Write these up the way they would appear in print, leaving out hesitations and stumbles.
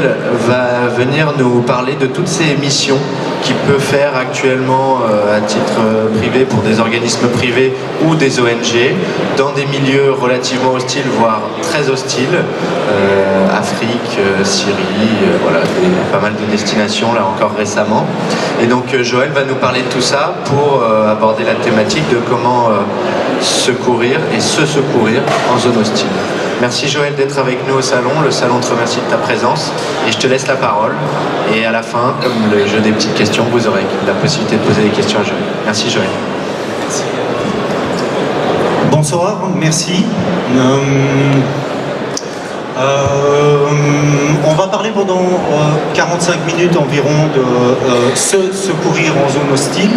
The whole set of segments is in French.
Joël va venir nous parler de toutes ces missions qu'il peut faire actuellement à titre privé pour des organismes privés ou des ONG dans des milieux relativement hostiles, voire très hostiles, Afrique, Syrie, voilà, pas mal de destinations là encore récemment. Et donc Joël va nous parler de tout ça pour aborder la thématique de comment secourir et se secourir en zone hostile. Merci Joël d'être avec nous au salon. Le salon te remercie de ta présence et je te laisse la parole. Et à la fin, comme le jeu des petites questions, vous aurez la possibilité de poser des questions à Joël. Merci Joël. Merci. Bonsoir, merci. On va parler pendant 45 minutes environ de se secourir en zone hostile.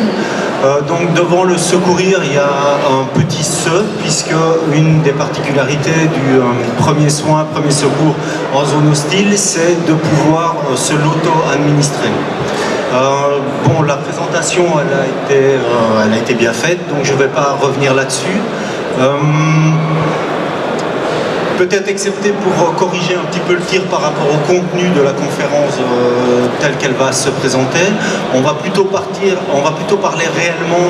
Donc devant le secourir, il y a un petit se, puisque une des particularités du premier soin, premier secours en zone hostile, c'est de pouvoir se l'auto-administrer. Bon, la présentation, elle a été bien faite, donc je ne vais pas revenir là-dessus. Peut-être excepté pour corriger un petit peu le tir par rapport au contenu de la conférence telle qu'elle va se présenter, on va plutôt parler réellement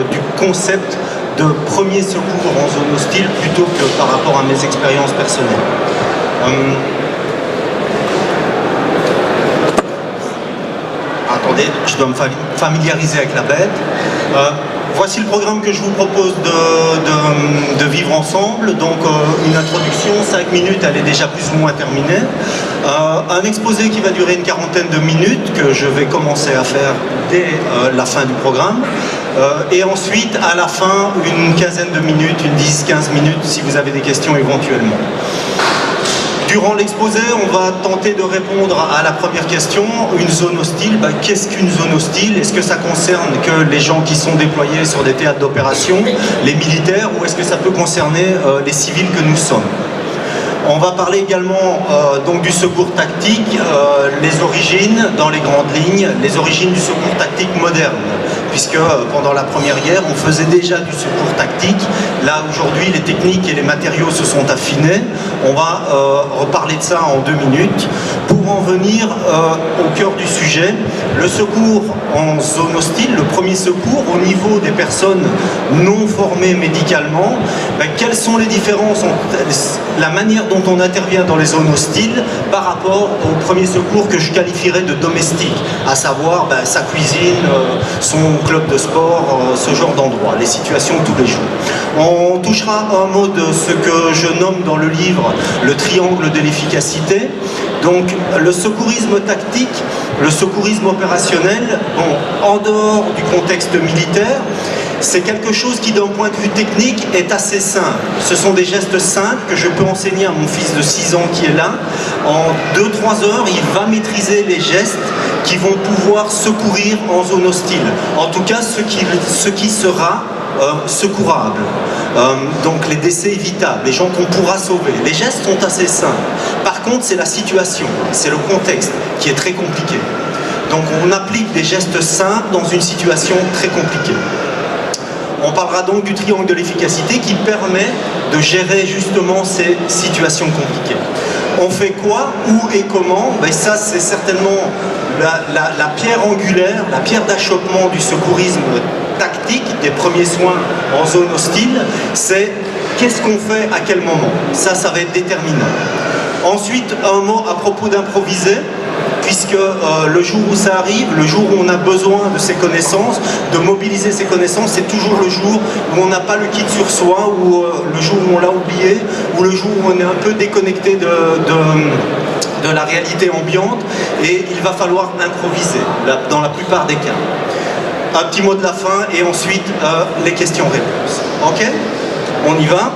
du concept de premier secours en zone hostile plutôt que par rapport à mes expériences personnelles. Attendez, je dois me familiariser avec la bête. Voici le programme que je vous propose de vivre ensemble. Donc une introduction, 5 minutes, elle est déjà plus ou moins terminée. Un exposé qui va durer une quarantaine de minutes, que je vais commencer à faire dès la fin du programme. Et ensuite, à la fin, une quinzaine de minutes, une 10-15 minutes, si vous avez des questions éventuellement. Durant l'exposé, on va tenter de répondre à la première question. Une zone hostile, qu'est-ce qu'une zone hostile? Est-ce que ça concerne que les gens qui sont déployés sur des théâtres d'opération, les militaires, ou est-ce que ça peut concerner les civils que nous sommes? On va parler également donc du secours tactique, les origines dans les grandes lignes, les origines du secours tactique moderne, puisque pendant la Première Guerre, on faisait déjà du secours tactique. Là, aujourd'hui, les techniques et les matériaux se sont affinés. On va reparler de ça en 2 minutes. Pour en venir au cœur du sujet, le secours en zone hostile, le premier secours au niveau des personnes non formées médicalement, quelles sont les différences entre la manière dont on intervient dans les zones hostiles par rapport au premier secours que je qualifierais de domestique, à savoir sa cuisine, son club de sport, ce genre d'endroit, les situations de tous les jours. On touchera un mot de ce que je nomme dans le livre le triangle de l'efficacité. Donc le secourisme tactique, le secourisme opérationnel, bon, en dehors du contexte militaire, c'est quelque chose qui, d'un point de vue technique, est assez simple. Ce sont des gestes simples que je peux enseigner à mon fils de 6 ans qui est là. En 2-3 heures, il va maîtriser les gestes qui vont pouvoir secourir en zone hostile. En tout cas, ce qui sera secourable. Donc les décès évitables, les gens qu'on pourra sauver. Les gestes sont assez simples. Par contre, c'est la situation, c'est le contexte qui est très compliqué. Donc on applique des gestes simples dans une situation très compliquée. On parlera donc du triangle de l'efficacité qui permet de gérer justement ces situations compliquées. On fait quoi, où et comment? Ça, c'est certainement la pierre angulaire, la pierre d'achoppement du secourisme tactique, des premiers soins en zone hostile. C'est qu'est-ce qu'on fait à quel moment? Ça va être déterminant. Ensuite, un mot à propos d'improviser, puisque le jour où ça arrive, le jour où on a besoin de ces connaissances, de mobiliser ces connaissances, c'est toujours le jour où on n'a pas le kit sur soi, ou le jour où on l'a oublié, ou le jour où on est un peu déconnecté de la réalité ambiante, et il va falloir improviser, dans la plupart des cas. Un petit mot de la fin, et ensuite les questions-réponses. Ok? On y va?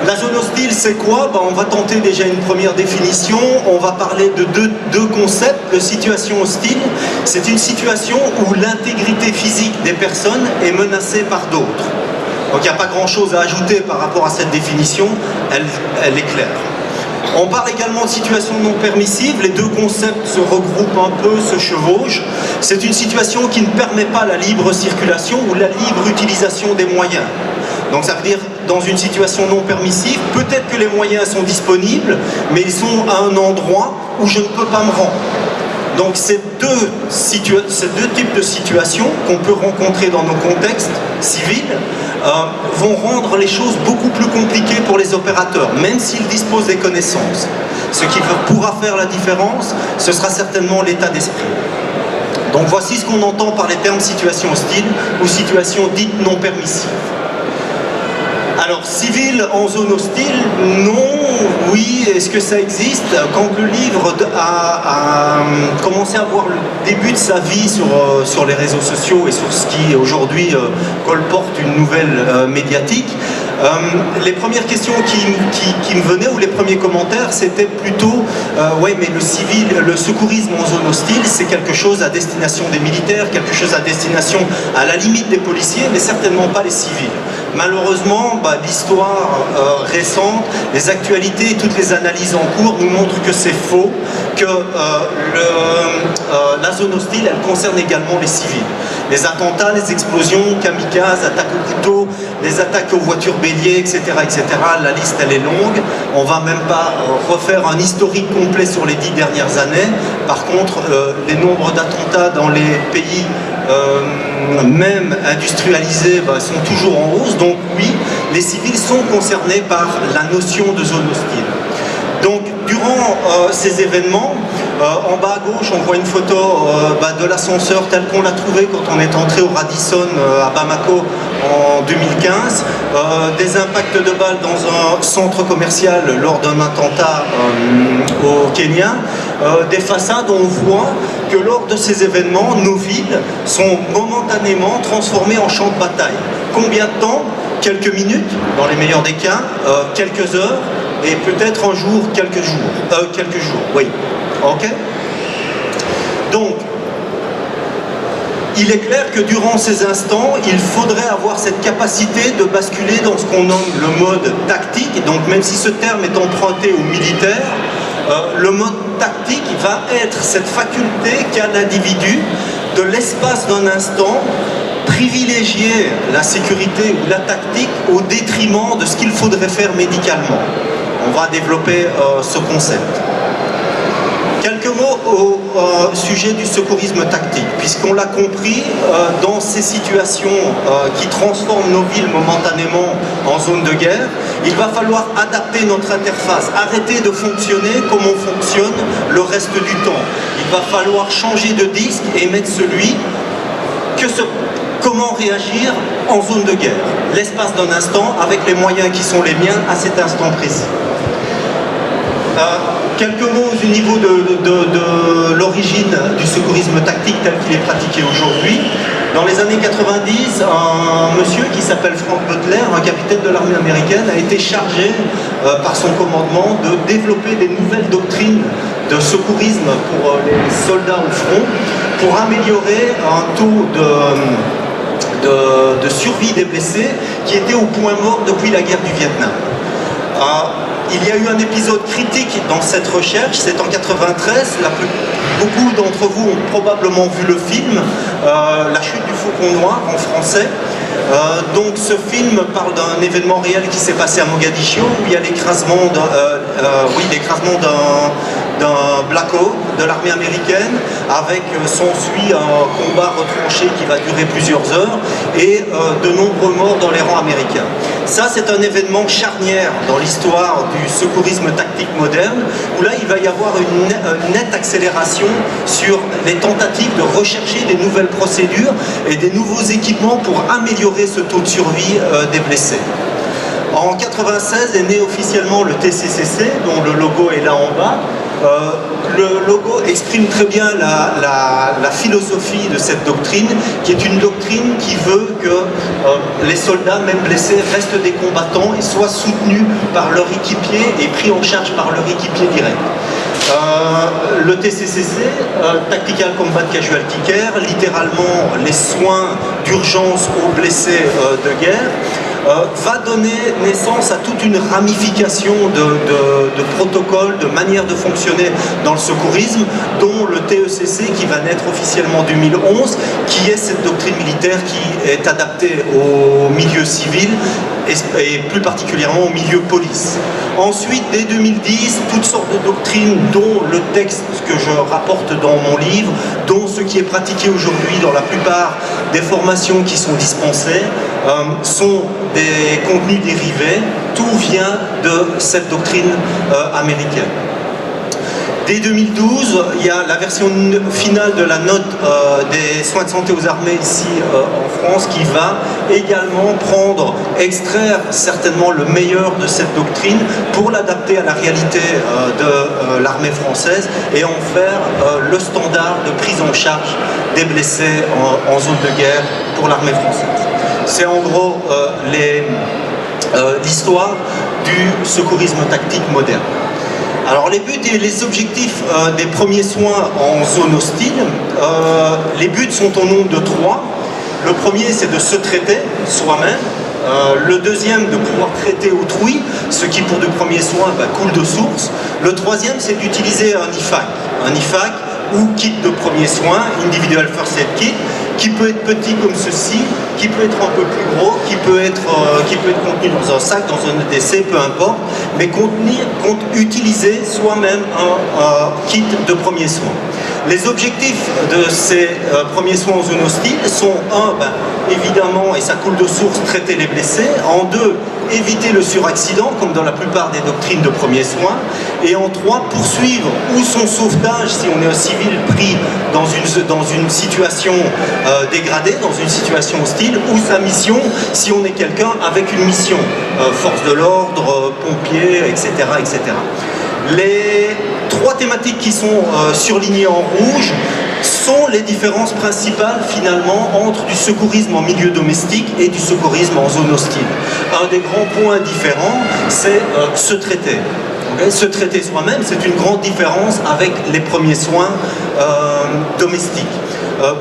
La zone hostile, c'est quoi? On va tenter déjà une première définition. On va parler de deux concepts. La situation hostile, c'est une situation où l'intégrité physique des personnes est menacée par d'autres. Donc il n'y a pas grand-chose à ajouter par rapport à cette définition, elle est claire. On parle également de situation non permissive. Les deux concepts se regroupent un peu, se chevauchent. C'est une situation qui ne permet pas la libre circulation ou la libre utilisation des moyens. Donc ça veut dire dans une situation non permissive, peut-être que les moyens sont disponibles, mais ils sont à un endroit où je ne peux pas me rendre. Donc ces deux types de situations qu'on peut rencontrer dans nos contextes civils vont rendre les choses beaucoup plus compliquées pour les opérateurs, même s'ils disposent des connaissances. Ce qui pourra faire la différence, ce sera certainement l'état d'esprit. Donc voici ce qu'on entend par les termes situation hostile ou situation dite non permissive. Alors, civil en zone hostile, non, oui, est-ce que ça existe? Quand le livre a commencé à voir le début de sa vie sur les réseaux sociaux et sur ce qui aujourd'hui colporte une nouvelle médiatique, les premières questions qui me venaient, ou les premiers commentaires, c'était plutôt ouais, mais le secourisme en zone hostile, c'est quelque chose à destination des militaires, quelque chose à destination à la limite des policiers, mais certainement pas les civils. Malheureusement, l'histoire récente, les actualités et toutes les analyses en cours nous montrent que c'est faux, que la zone hostile, elle concerne également les civils. Les attentats, les explosions, kamikazes, attaques au couteau, les attaques aux voitures béliers, etc., etc. La liste, elle est longue. On ne va même pas refaire un historique complet sur les 10 dernières années. Par contre, les nombres d'attentats dans les pays même industrialisés sont toujours en hausse. Donc oui, les civils sont concernés par la notion de zone hostile. Donc, durant ces événements, en bas à gauche, on voit une photo de l'ascenseur tel qu'on l'a trouvé quand on est entré au Radisson à Bamako en 2015, des impacts de balles dans un centre commercial lors d'un attentat au Kenya, des façades où on voit que lors de ces événements, nos villes sont momentanément transformées en champs de bataille. Combien de temps? Quelques minutes, dans les meilleurs des cas, quelques heures, et peut-être un jour, quelques jours, oui. Ok? Donc, il est clair que durant ces instants, il faudrait avoir cette capacité de basculer dans ce qu'on nomme le mode tactique. Donc, même si ce terme est emprunté aux militaires, le mode tactique va être cette faculté qu'a l'individu de l'espace d'un instant privilégier la sécurité ou la tactique au détriment de ce qu'il faudrait faire médicalement. On va développer ce concept. Quelques mots au sujet du secourisme tactique, puisqu'on l'a compris, dans ces situations qui transforment nos villes momentanément en zone de guerre, il va falloir adapter notre interface, arrêter de fonctionner comme on fonctionne le reste du temps. Il va falloir changer de disque et mettre celui comment réagir en zone de guerre, l'espace d'un instant avec les moyens qui sont les miens à cet instant précis. Quelques mots au niveau de l'origine du secourisme tactique tel qu'il est pratiqué aujourd'hui. Dans les années 90, un monsieur qui s'appelle Frank Butler, un capitaine de l'armée américaine, a été chargé par son commandement de développer des nouvelles doctrines de secourisme pour les soldats au front, pour améliorer un taux de survie des blessés qui était au point mort depuis la guerre du Vietnam. Il y a eu un épisode critique dans cette recherche, c'est en 93, beaucoup d'entre vous ont probablement vu le film, La chute du Faucon Noir en français. Donc ce film parle d'un événement réel qui s'est passé à Mogadiscio, où il y a l'écrasement d'un Black Hawk de l'armée américaine, avec s'ensuit un combat retranché qui va durer plusieurs heures et de nombreux morts dans les rangs américains. Ça, c'est un événement charnière dans l'histoire du secourisme tactique moderne, où là, il va y avoir une nette accélération sur les tentatives de rechercher des nouvelles procédures et des nouveaux équipements pour améliorer ce taux de survie des blessés. En 1996 est né officiellement le TCCC, dont le logo est là en bas. Le logo exprime très bien la philosophie de cette doctrine, qui est une doctrine qui veut que les soldats, même blessés, restent des combattants et soient soutenus par leur équipier et pris en charge par leur équipier direct. Le TCCC, Tactical Combat Casualty Care, littéralement les soins d'urgence aux blessés de guerre, va donner naissance à toute une ramification de protocoles, de manières de fonctionner dans le secourisme, dont le TECC qui va naître officiellement en 2011, qui est cette doctrine militaire qui est adaptée au milieu civil et plus particulièrement au milieu police. Ensuite, dès 2010, toutes sortes de doctrines, dont le texte que je rapporte dans mon livre, dont ce qui est pratiqué aujourd'hui dans la plupart des formations qui sont dispensées, sont des contenus dérivés. Tout vient de cette doctrine américaine. Dès 2012, il y a la version finale de la note des soins de santé aux armées ici en France qui va également extraire certainement le meilleur de cette doctrine pour l'adapter à la réalité de l'armée française et en faire le standard de prise en charge des blessés en zone de guerre pour l'armée française. C'est en gros l'histoire du secourisme tactique moderne. Alors les buts et les objectifs des premiers soins en zone hostile, les buts sont au nombre de 3. Le premier, c'est de se traiter soi-même. Le deuxième, de pouvoir traiter autrui, ce qui pour de premiers soins coule de source. Le troisième, c'est d'utiliser un IFAC. Un IFAC ou kit de premiers soins, Individual First Aid Kit, qui peut être petit comme ceci, qui peut être un peu plus gros, qui peut être contenu dans un sac, dans un EDC, peu importe, mais utiliser soi-même un kit de premiers soins. Les objectifs de ces premiers soins en zone hostile sont 1, évidemment, et ça coule de source, traiter les blessés. En 2, éviter le suraccident, comme dans la plupart des doctrines de premiers soins. Et en 3, poursuivre ou son sauvetage, si on est un civil pris dans une situation dégradée, dans une situation hostile, ou sa mission, si on est quelqu'un avec une mission, force de l'ordre, pompier, etc., etc. Les 3 thématiques qui sont surlignées en rouge sont les différences principales finalement entre du secourisme en milieu domestique et du secourisme en zone hostile. Un des grands points différents, c'est se traiter. Okay, se traiter soi-même, c'est une grande différence avec les premiers soins domestiques.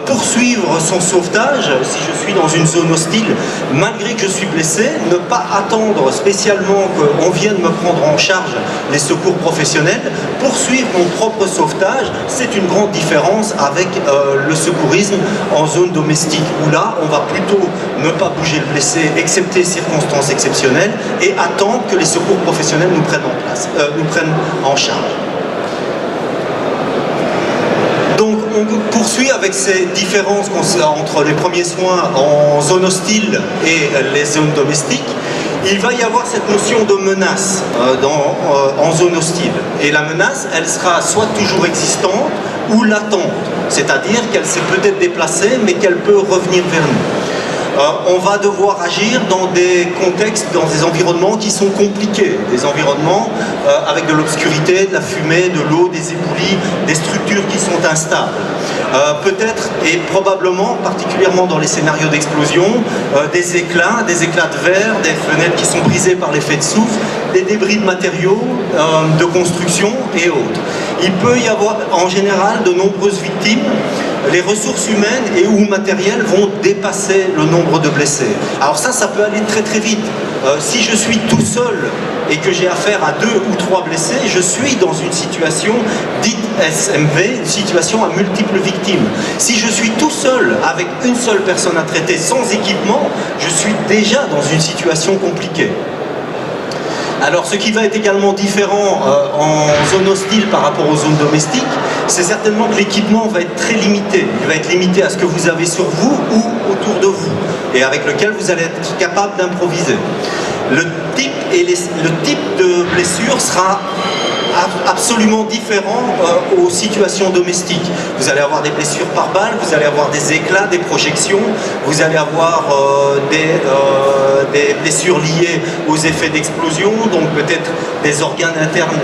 Poursuivre son sauvetage, si je suis dans une zone hostile, malgré que je suis blessé, ne pas attendre spécialement qu'on vienne me prendre en charge les secours professionnels, poursuivre mon propre sauvetage, c'est une grande différence avec le secourisme en zone domestique, où là, on va plutôt ne pas bouger le blessé, excepté circonstances exceptionnelles, et attendre que les secours professionnels nous prennent en charge. Donc on poursuit avec ces différences entre les premiers soins en zone hostile et les zones domestiques. Il va y avoir cette notion de menace en zone hostile. Et la menace, elle sera soit toujours existante ou latente. C'est-à-dire qu'elle s'est peut-être déplacée, mais qu'elle peut revenir vers nous. On va devoir agir dans des contextes, dans des environnements qui sont compliqués, des environnements avec de l'obscurité, de la fumée, de l'eau, des éboulis, des structures qui sont instables. Peut-être et probablement, particulièrement dans les scénarios d'explosion, des éclats de verre, des fenêtres qui sont brisées par l'effet de souffle, des débris de matériaux, de construction et autres. Il peut y avoir en général de nombreuses victimes. Les ressources humaines et ou matérielles vont dépasser le nombre de blessés. Alors ça peut aller très très vite. Si je suis tout seul et que j'ai affaire à 2 ou 3 blessés, je suis dans une situation dite SMV, une situation à multiples victimes. Si je suis tout seul avec une seule personne à traiter sans équipement, je suis déjà dans une situation compliquée. Alors ce qui va être également différent en zone hostile par rapport aux zones domestiques, c'est certainement que l'équipement va être très limité. Il va être limité à ce que vous avez sur vous ou autour de vous, et avec lequel vous allez être capable d'improviser. Le type de blessure sera absolument différent aux situations domestiques. Vous allez avoir des blessures par balle, vous allez avoir des éclats, des projections, vous allez avoir des blessures liées aux effets d'explosion, donc peut-être des organes internes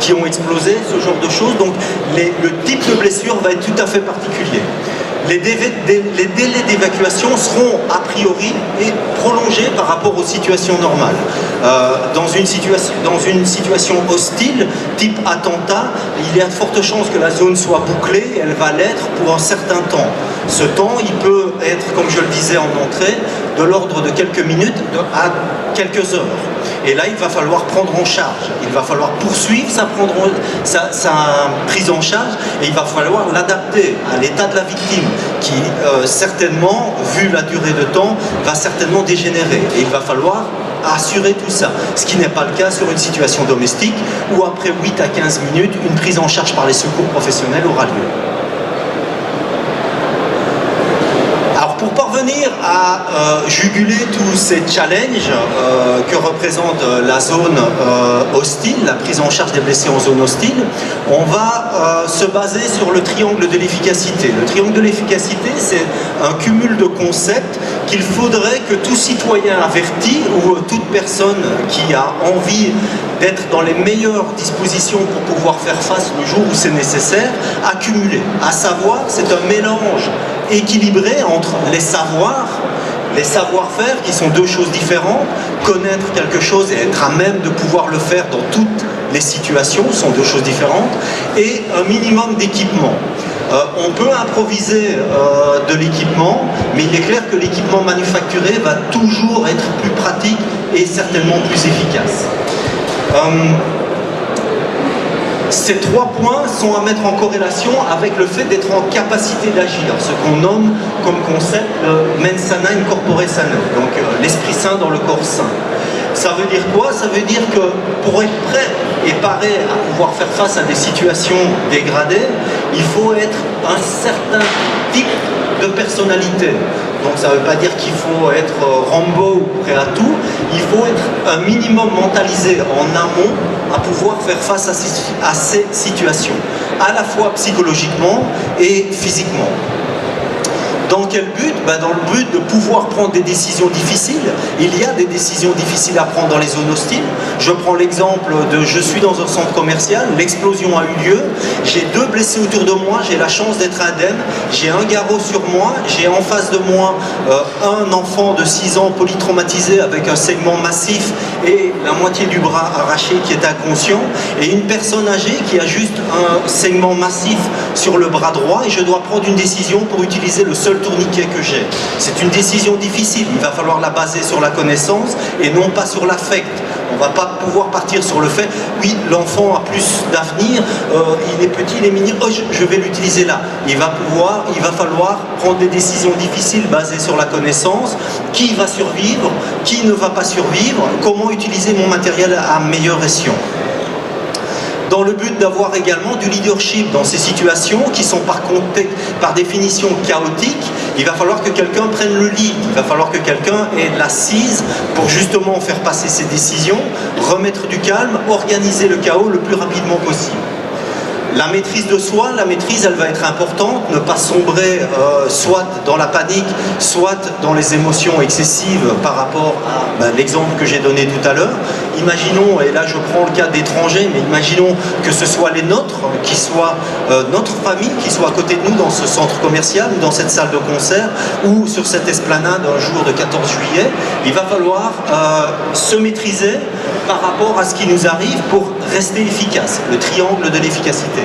qui ont explosé, ce genre de choses. Donc le type de blessure va être tout à fait particulier. Les délais d'évacuation seront a priori prolongés par rapport aux situations normales. Dans une situation hostile, type attentat, il y a de fortes chances que la zone soit bouclée, elle va l'être pour un certain temps. Ce temps, il peut être, comme je le disais en entrée, de l'ordre de quelques minutes à quelques heures. Et là, il va falloir prendre en charge, il va falloir poursuivre sa prise en charge et il va falloir l'adapter à l'état de la victime qui, certainement, vu la durée de temps, va certainement dégénérer. Et il va falloir assurer tout ça, ce qui n'est pas le cas sur une situation domestique où après 8 à 15 minutes, une prise en charge par les secours professionnels aura lieu. Alors pour parvenir à juguler tous ces challenges que représente la zone hostile, la prise en charge des blessés en zone hostile, on va se baser sur le triangle de l'efficacité. Le triangle de l'efficacité, c'est un cumul de concepts qu'il faudrait que tout citoyen averti ou toute personne qui a envie d'être dans les meilleures dispositions pour pouvoir faire face le jour où c'est nécessaire, accumuler. À savoir, c'est un mélange équilibré entre les savoirs, les savoir-faire qui sont deux choses différentes, connaître quelque chose et être à même de pouvoir le faire dans toutes les situations sont deux choses différentes, et un minimum d'équipement. On peut improviser de l'équipement, mais il est clair que l'équipement manufacturé va toujours être plus pratique et certainement plus efficace. Ces trois points sont à mettre en corrélation avec le fait d'être en capacité d'agir, ce qu'on nomme comme concept mens sana in corpore sano, donc l'esprit sain dans le corps sain. Ça veut dire quoi? Ça veut dire que pour être prêt et paré à pouvoir faire face à des situations dégradées, il faut être un certain type de personnalité. Donc ça ne veut pas dire qu'il faut être Rambo ou prêt à tout, il faut être un minimum mentalisé en amont à pouvoir faire face à ces situations, à la fois psychologiquement et physiquement. Dans quel but? Dans le but de pouvoir prendre des décisions difficiles. Il y a des décisions difficiles à prendre dans les zones hostiles. Je prends l'exemple de je suis dans un centre commercial, l'explosion a eu lieu, j'ai 2 blessés autour de moi, j'ai la chance d'être indemne, j'ai un garrot sur moi, j'ai en face de moi un enfant de 6 ans polytraumatisé avec un saignement massif et la moitié du bras arraché qui est inconscient, et une personne âgée qui a juste un saignement massif sur le bras droit, et je dois prendre une décision pour utiliser le seul tourniquet que j'ai. C'est une décision difficile, il va falloir la baser sur la connaissance et non pas sur l'affect. On ne va pas pouvoir partir sur le fait, oui, l'enfant a plus d'avenir, il est petit, il est mignon, oh, je vais l'utiliser là. Il va falloir prendre des décisions difficiles basées sur la connaissance. Qui va survivre, qui ne va pas survivre, comment utiliser mon matériel à meilleur escient. Dans le but d'avoir également du leadership dans ces situations qui sont par définition chaotiques, il va falloir que quelqu'un prenne le lead, il va falloir que quelqu'un ait l'assise pour justement faire passer ses décisions, remettre du calme, organiser le chaos le plus rapidement possible. La maîtrise de soi, la maîtrise, elle va être importante, ne pas sombrer soit dans la panique, soit dans les émotions excessives par rapport à l'exemple que j'ai donné tout à l'heure. Imaginons, et là je prends le cas d'étrangers, mais imaginons que ce soit les nôtres, qui soit notre famille, qui soit à côté de nous dans ce centre commercial, ou dans cette salle de concert, ou sur cette esplanade un jour de 14 juillet. Il va falloir se maîtriser par rapport à ce qui nous arrive pour rester efficace, le triangle de l'efficacité.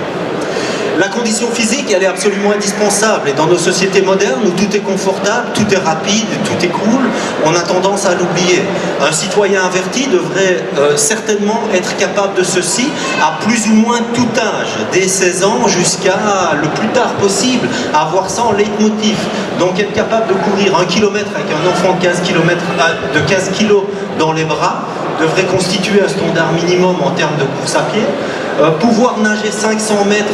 La condition physique, elle est absolument indispensable, et dans nos sociétés modernes où tout est confortable, tout est rapide, tout est cool, on a tendance à l'oublier. Un citoyen averti devrait certainement être capable de ceci à plus ou moins tout âge, dès 16 ans jusqu'à le plus tard possible, avoir ça en leitmotiv. Donc être capable de courir 1 km avec un enfant de 15 kg dans les bras devrait constituer un standard minimum en termes de course à pied. Pouvoir nager 500 mètres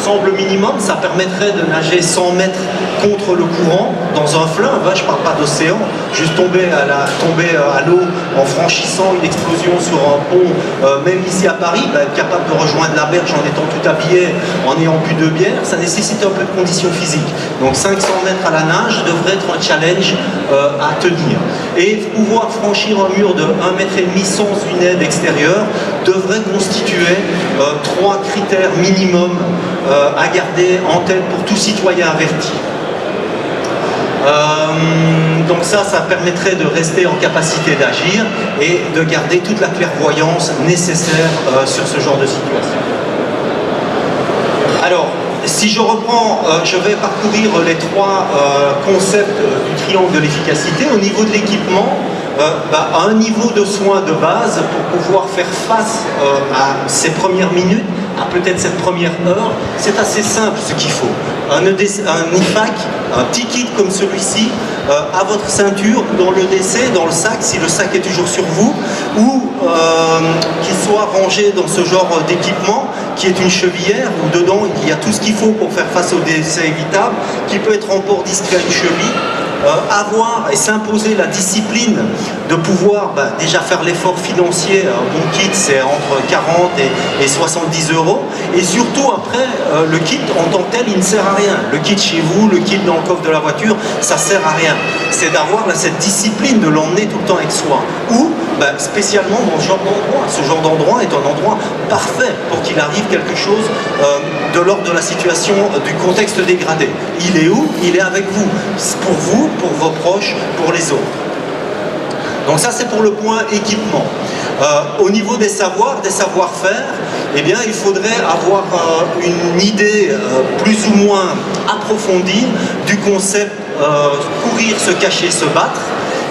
semble minimum, ça permettrait de nager 100 mètres contre le courant dans un fleuve, je ne parle pas d'océan, juste tomber à l'eau en franchissant une explosion sur un pont, même ici à Paris, être capable de rejoindre la berge en étant tout habillé, en ayant bu de bière, ça nécessite un peu de conditions physiques. Donc 500 mètres à la nage devrait être un challenge à tenir. Et pouvoir franchir un mur de 1,5 m sans une aide extérieure devrait constituer 3 critères minimum à garder en tête pour tout citoyen averti. Donc ça permettrait de rester en capacité d'agir et de garder toute la clairvoyance nécessaire sur ce genre de situation. Alors, Si je reprends, je vais parcourir les trois concepts du triangle de l'efficacité. Au niveau de l'équipement, à un niveau de soins de base pour pouvoir faire face à ces premières minutes, à peut-être cette première heure, c'est assez simple ce qu'il faut. Un IFAC, un petit kit comme celui-ci, à votre ceinture, dans l'EDC, dans le sac, si le sac est toujours sur vous, ou qu'il soit rangé dans ce genre d'équipement, qui est une chevillère, où dedans il y a tout ce qu'il faut pour faire face au décès évitable, qui peut être en port discret à une cheville. Avoir et s'imposer la discipline de pouvoir déjà faire l'effort financier. Un bon kit, c'est entre 40 et 70 €. Et surtout, après, le kit en tant que tel, il ne sert à rien. Le kit chez vous, le kit dans le coffre de la voiture, ça sert à rien. C'est d'avoir cette discipline de l'emmener tout le temps avec soi. Ou, spécialement dans ce genre d'endroit. Ce genre d'endroit est un endroit parfait pour qu'il arrive quelque chose de l'ordre de la situation, du contexte dégradé. Il est où? Il est avec vous. Pour vous, pour vos proches, pour les autres. Donc ça, c'est pour le point équipement. Au niveau des savoirs, des savoir-faire, eh bien, il faudrait avoir une idée plus ou moins approfondie du concept courir, se cacher, se battre,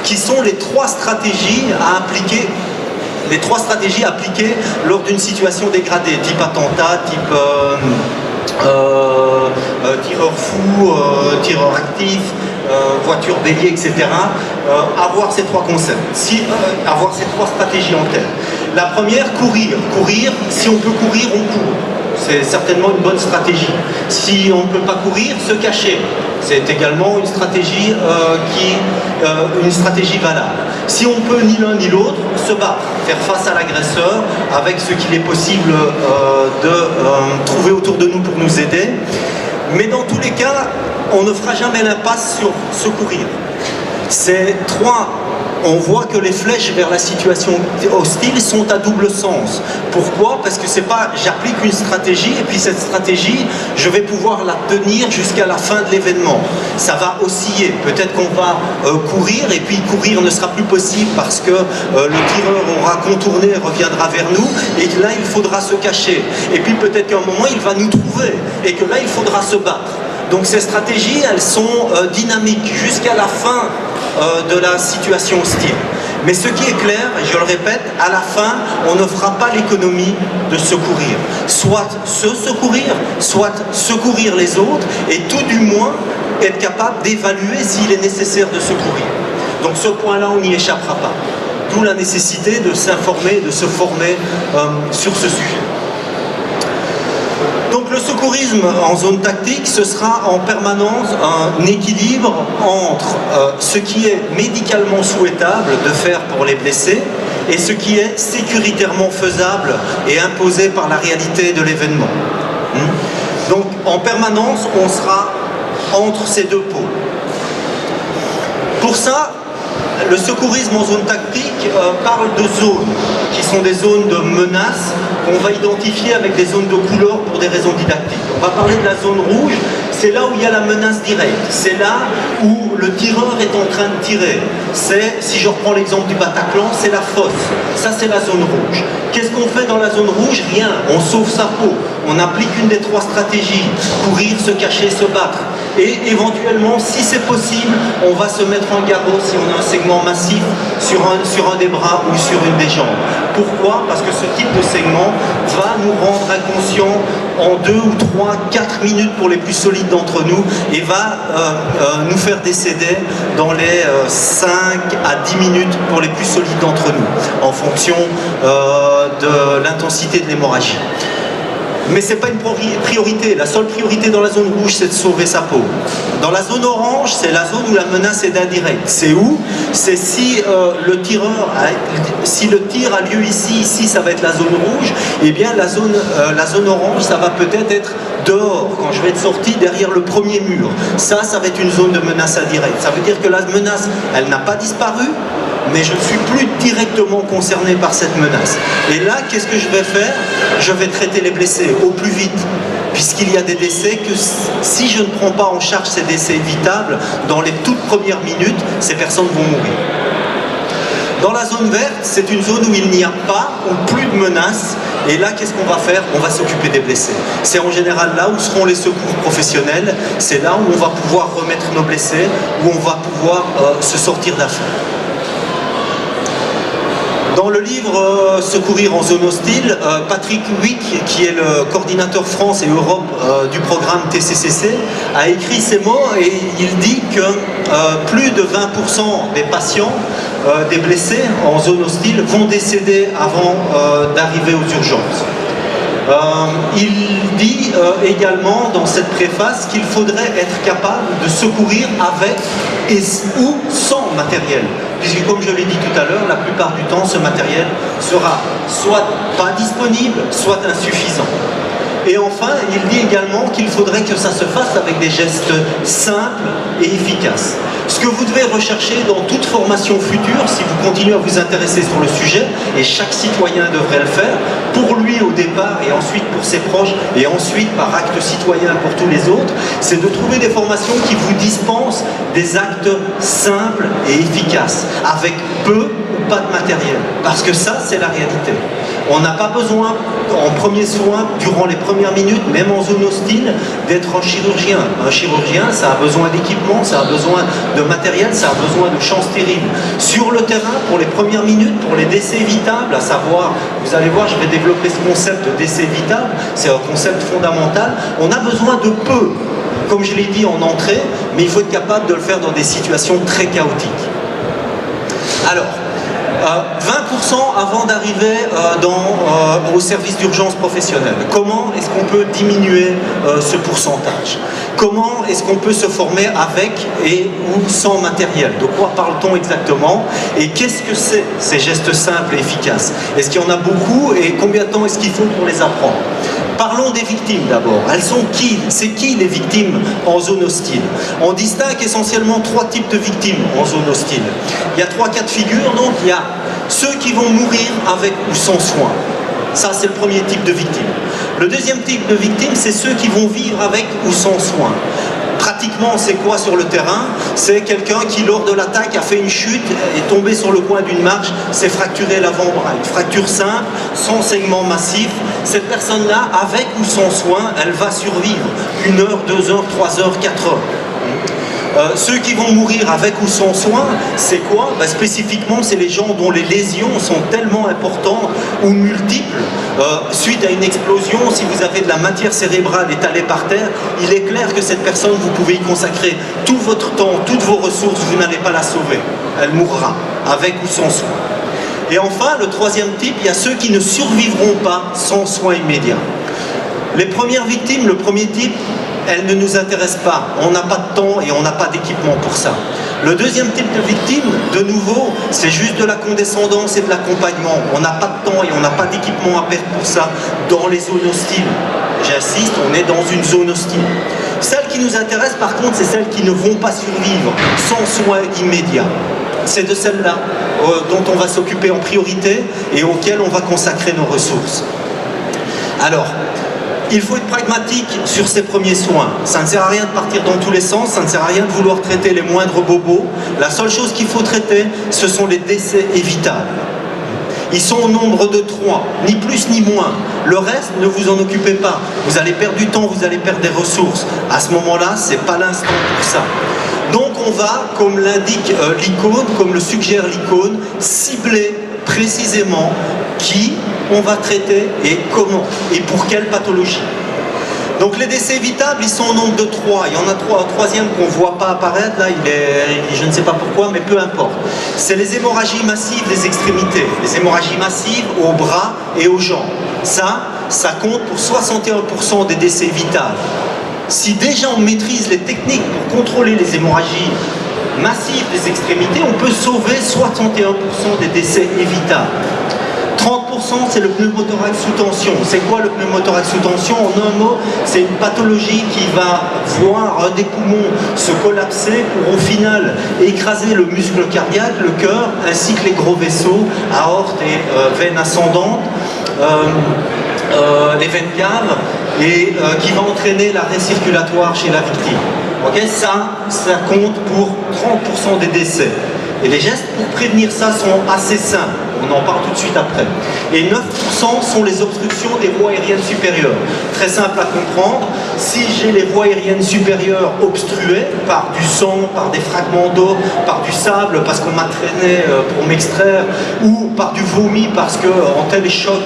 qui sont les trois stratégies à appliquer. Les trois stratégies appliquées lors d'une situation dégradée, type attentat, type tireur fou, tireur actif, voiture bélier, etc. Avoir ces trois concepts, avoir ces trois stratégies en tête. La première, courir. Courir, si on peut courir, on court. C'est certainement une bonne stratégie. Si on ne peut pas courir, se cacher. C'est également une stratégie valable. Si on ne peut ni l'un ni l'autre, se battre, faire face à l'agresseur avec ce qu'il est possible de trouver autour de nous pour nous aider. Mais dans tous les cas, on ne fera jamais l'impasse sur secourir. Ces trois, on voit que les flèches vers la situation hostile sont à double sens. Pourquoi? Parce que c'est pas j'applique une stratégie et puis cette stratégie, je vais pouvoir la tenir jusqu'à la fin de l'événement. Ça va osciller. Peut-être qu'on va courir et puis courir ne sera plus possible parce que le tireur aura contourné et reviendra vers nous et que là il faudra se cacher. Et puis peut-être qu'à un moment il va nous trouver et que là il faudra se battre. Donc ces stratégies, elles sont dynamiques jusqu'à la fin de la situation hostile. Mais ce qui est clair, et je le répète, à la fin, on ne fera pas l'économie de secourir. Soit se secourir, soit secourir les autres, et tout du moins être capable d'évaluer s'il est nécessaire de secourir. Donc ce point-là, on n'y échappera pas. D'où la nécessité de s'informer, de se former sur ce sujet. Donc le secourisme en zone tactique, ce sera en permanence un équilibre entre ce qui est médicalement souhaitable de faire pour les blessés et ce qui est sécuritairement faisable et imposé par la réalité de l'événement. Donc en permanence, on sera entre ces deux pôles. Pour ça, le secourisme en zone tactique parle de zones, qui sont des zones de menace qu'on va identifier avec des zones de couleur pour des raisons didactiques. On va parler de la zone rouge, c'est là où il y a la menace directe, c'est là où le tireur est en train de tirer. C'est, si je reprends l'exemple du Bataclan, c'est la fosse, ça c'est la zone rouge. Qu'est-ce qu'on fait dans la zone rouge? Rien, on sauve sa peau, on applique une des trois stratégies, courir, se cacher, se battre. Et éventuellement, si c'est possible, on va se mettre en garrot si on a un segment massif sur un des bras ou sur une des jambes. Pourquoi? Parce que ce type de segment va nous rendre inconscients en 2 ou 3, 4 minutes pour les plus solides d'entre nous et va nous faire décéder dans les 5 à 10 minutes pour les plus solides d'entre nous, en fonction de l'intensité de l'hémorragie. Mais ce n'est pas une priorité. La seule priorité dans la zone rouge, c'est de sauver sa peau. Dans la zone orange, c'est la zone où la menace est indirecte. C'est où? C'est si le tir a lieu ici, ça va être la zone rouge, et bien la zone orange, ça va peut-être être dehors, quand je vais être sorti derrière le premier mur. Ça va être une zone de menace indirecte. Ça veut dire que la menace, elle n'a pas disparu, mais je ne suis plus directement concerné par cette menace. Et là, qu'est-ce que je vais faire? Je vais traiter les blessés au plus vite, puisqu'il y a des décès que si je ne prends pas en charge ces décès évitables, dans les toutes premières minutes, ces personnes vont mourir. Dans la zone verte, c'est une zone où il n'y a pas ou plus de menaces Et là, qu'est-ce qu'on va faire? On va s'occuper des blessés. C'est en général là où seront les secours professionnels, c'est là où on va pouvoir remettre nos blessés, où on va pouvoir se sortir d'affaire. Dans le livre Secourir en zone hostile, Patrick Huyck, qui est le coordinateur France et Europe du programme TCCC, a écrit ces mots et il dit que plus de 20% des patients, des blessés en zone hostile, vont décéder avant d'arriver aux urgences. Il dit également dans cette préface qu'il faudrait être capable de secourir avec ou sans matériel. Puisque comme je l'ai dit tout à l'heure, la plupart du temps, ce matériel sera soit pas disponible, soit insuffisant. Et enfin, il dit également qu'il faudrait que ça se fasse avec des gestes simples et efficaces. Ce que vous devez rechercher dans toute formation future, si vous continuez à vous intéresser sur le sujet, et chaque citoyen devrait le faire, pour lui au départ et ensuite pour ses proches, et ensuite par acte citoyen pour tous les autres, c'est de trouver des formations qui vous dispensent des actes simples et efficaces, avec peu ou pas de matériel. Parce que ça, c'est la réalité. On n'a pas besoin, en premier soin, durant les premières minutes, même en zone hostile, d'être un chirurgien. Un chirurgien, ça a besoin d'équipement, ça a besoin de matériel, ça a besoin de champs stériles. Sur le terrain, pour les premières minutes, pour les décès évitables, à savoir, vous allez voir, je vais développer ce concept de décès évitable, c'est un concept fondamental, on a besoin de peu, comme je l'ai dit en entrée, mais il faut être capable de le faire dans des situations très chaotiques. Alors, 20% avant d'arriver au service d'urgence professionnelle. Comment est-ce qu'on peut diminuer ce pourcentage? Comment est-ce qu'on peut se former avec et ou sans matériel? De quoi parle-t-on exactement? Et qu'est-ce que c'est ces gestes simples et efficaces? Est-ce qu'il y en a beaucoup et combien de temps est-ce qu'il faut pour les apprendre? Parlons des victimes d'abord. Elles sont qui? C'est qui les victimes en zone hostile? On distingue essentiellement trois types de victimes en zone hostile. Il y a trois cas de figure, donc il y a ceux qui vont mourir avec ou sans soins. Ça, c'est le premier type de victime. Le deuxième type de victime, c'est ceux qui vont vivre avec ou sans soins. Pratiquement, c'est quoi sur le terrain? C'est quelqu'un qui, lors de l'attaque, a fait une chute, est tombé sur le coin d'une marche, s'est fracturé l'avant-bras. Une fracture simple, sans saignement massif. Cette personne-là, avec ou sans soin, elle va survivre 1 heure, 2 heures, 3 heures, 4 heures. Ceux qui vont mourir avec ou sans soins, c'est quoi? Spécifiquement, c'est les gens dont les lésions sont tellement importantes ou multiples. Suite à une explosion, si vous avez de la matière cérébrale étalée par terre, il est clair que cette personne, vous pouvez y consacrer tout votre temps, toutes vos ressources, vous n'allez pas la sauver. Elle mourra, avec ou sans soins. Et enfin, le troisième type, il y a ceux qui ne survivront pas sans soins immédiats. Les premières victimes, le premier type, elles ne nous intéressent pas. On n'a pas de temps et on n'a pas d'équipement pour ça. Le deuxième type de victime, de nouveau, c'est juste de la condescendance et de l'accompagnement. On n'a pas de temps et on n'a pas d'équipement à perdre pour ça dans les zones hostiles. J'insiste, on est dans une zone hostile. Celles qui nous intéressent, par contre, c'est celles qui ne vont pas survivre sans soins immédiats. C'est de celles-là dont on va s'occuper en priorité et auxquelles on va consacrer nos ressources. Alors, il faut être pragmatique sur ces premiers soins. Ça ne sert à rien de partir dans tous les sens, ça ne sert à rien de vouloir traiter les moindres bobos. La seule chose qu'il faut traiter, ce sont les décès évitables. Ils sont au nombre de 3, ni plus ni moins. Le reste, ne vous en occupez pas. Vous allez perdre du temps, vous allez perdre des ressources. À ce moment-là, ce n'est pas l'instant pour ça. Donc on va, comme l'indique l'icône, comme le suggère l'icône, cibler précisément qui on va traiter et comment et pour quelle pathologie. Donc les décès évitables, ils sont au nombre de 3. Il y en a un troisième qu'on ne voit pas apparaître, là, je ne sais pas pourquoi, mais peu importe. C'est les hémorragies massives des extrémités, les hémorragies massives aux bras et aux jambes. Ça compte pour 61% des décès évitables. Si déjà on maîtrise les techniques pour contrôler les hémorragies massives des extrémités, on peut sauver 61% des décès évitables. 30%, c'est le pneumothorax sous tension. C'est quoi le pneumothorax sous tension? En un mot, c'est une pathologie qui va voir un des poumons se collapser pour au final écraser le muscle cardiaque, le cœur, ainsi que les gros vaisseaux, aorte et veines ascendantes, les veines caves, et qui va entraîner l'arrêt circulatoire chez la victime. Okay, ça compte pour 30% des décès. Et les gestes pour prévenir ça sont assez simples. On en parle tout de suite après. Et 9% sont les obstructions des voies aériennes supérieures. Très simple à comprendre. Si j'ai les voies aériennes supérieures obstruées par du sang, par des fragments d'eau, par du sable parce qu'on m'a traîné pour m'extraire, ou par du vomi parce qu'en tel choc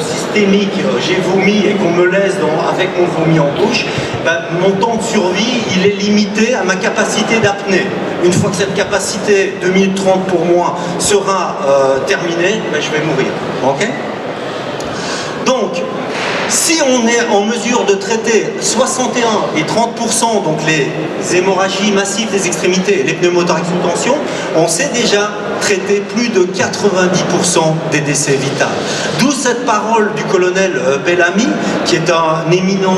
systémique, j'ai vomi et qu'on me laisse avec mon vomi en bouche, ben, mon temps de survie, il est limité à ma capacité d'apnée. Une fois que cette capacité, 2 minutes 30 pour moi, sera terminée, ben, je vais mourir. Ok ? Donc, si on est en mesure de traiter 61 et 30%, donc les hémorragies massives des extrémités et les pneumothorax sous tension, on sait déjà traiter plus de 90% des décès vitaux. D'où cette parole du colonel Bellamy, qui est un éminent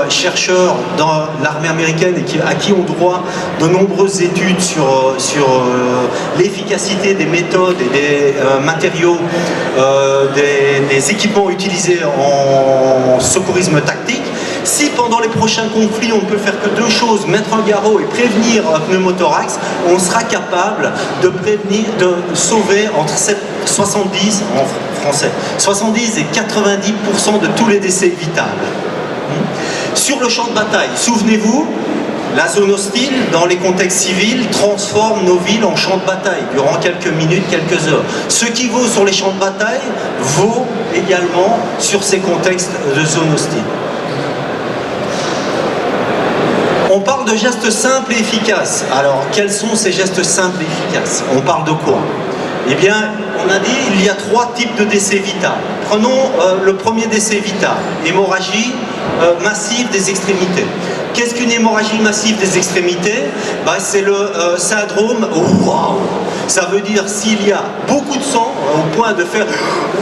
chercheur dans l'armée américaine et à qui on doit de nombreuses études sur l'efficacité des méthodes et des matériaux, des équipements utilisés en secourisme tactique. Si pendant les prochains conflits on ne peut faire que deux choses, mettre un garrot et prévenir un pneumothorax, on sera capable de prévenir, de sauver entre 70 en français, 70 et 90% de tous les décès vitaux. Sur le champ de bataille, souvenez-vous, la zone hostile, dans les contextes civils, transforme nos villes en champs de bataille durant quelques minutes, quelques heures. Ce qui vaut sur les champs de bataille vaut également sur ces contextes de zone hostile. On parle de gestes simples et efficaces. Alors, quels sont ces gestes simples et efficaces? On parle de quoi? Eh bien, on a dit il y a 3 types de décès vitaux. Prenons le premier décès vital, hémorragie massive des extrémités. Qu'est-ce qu'une hémorragie massive des extrémités? Ben, c'est le syndrome waouh. Ça veut dire s'il y a beaucoup de sang au point de faire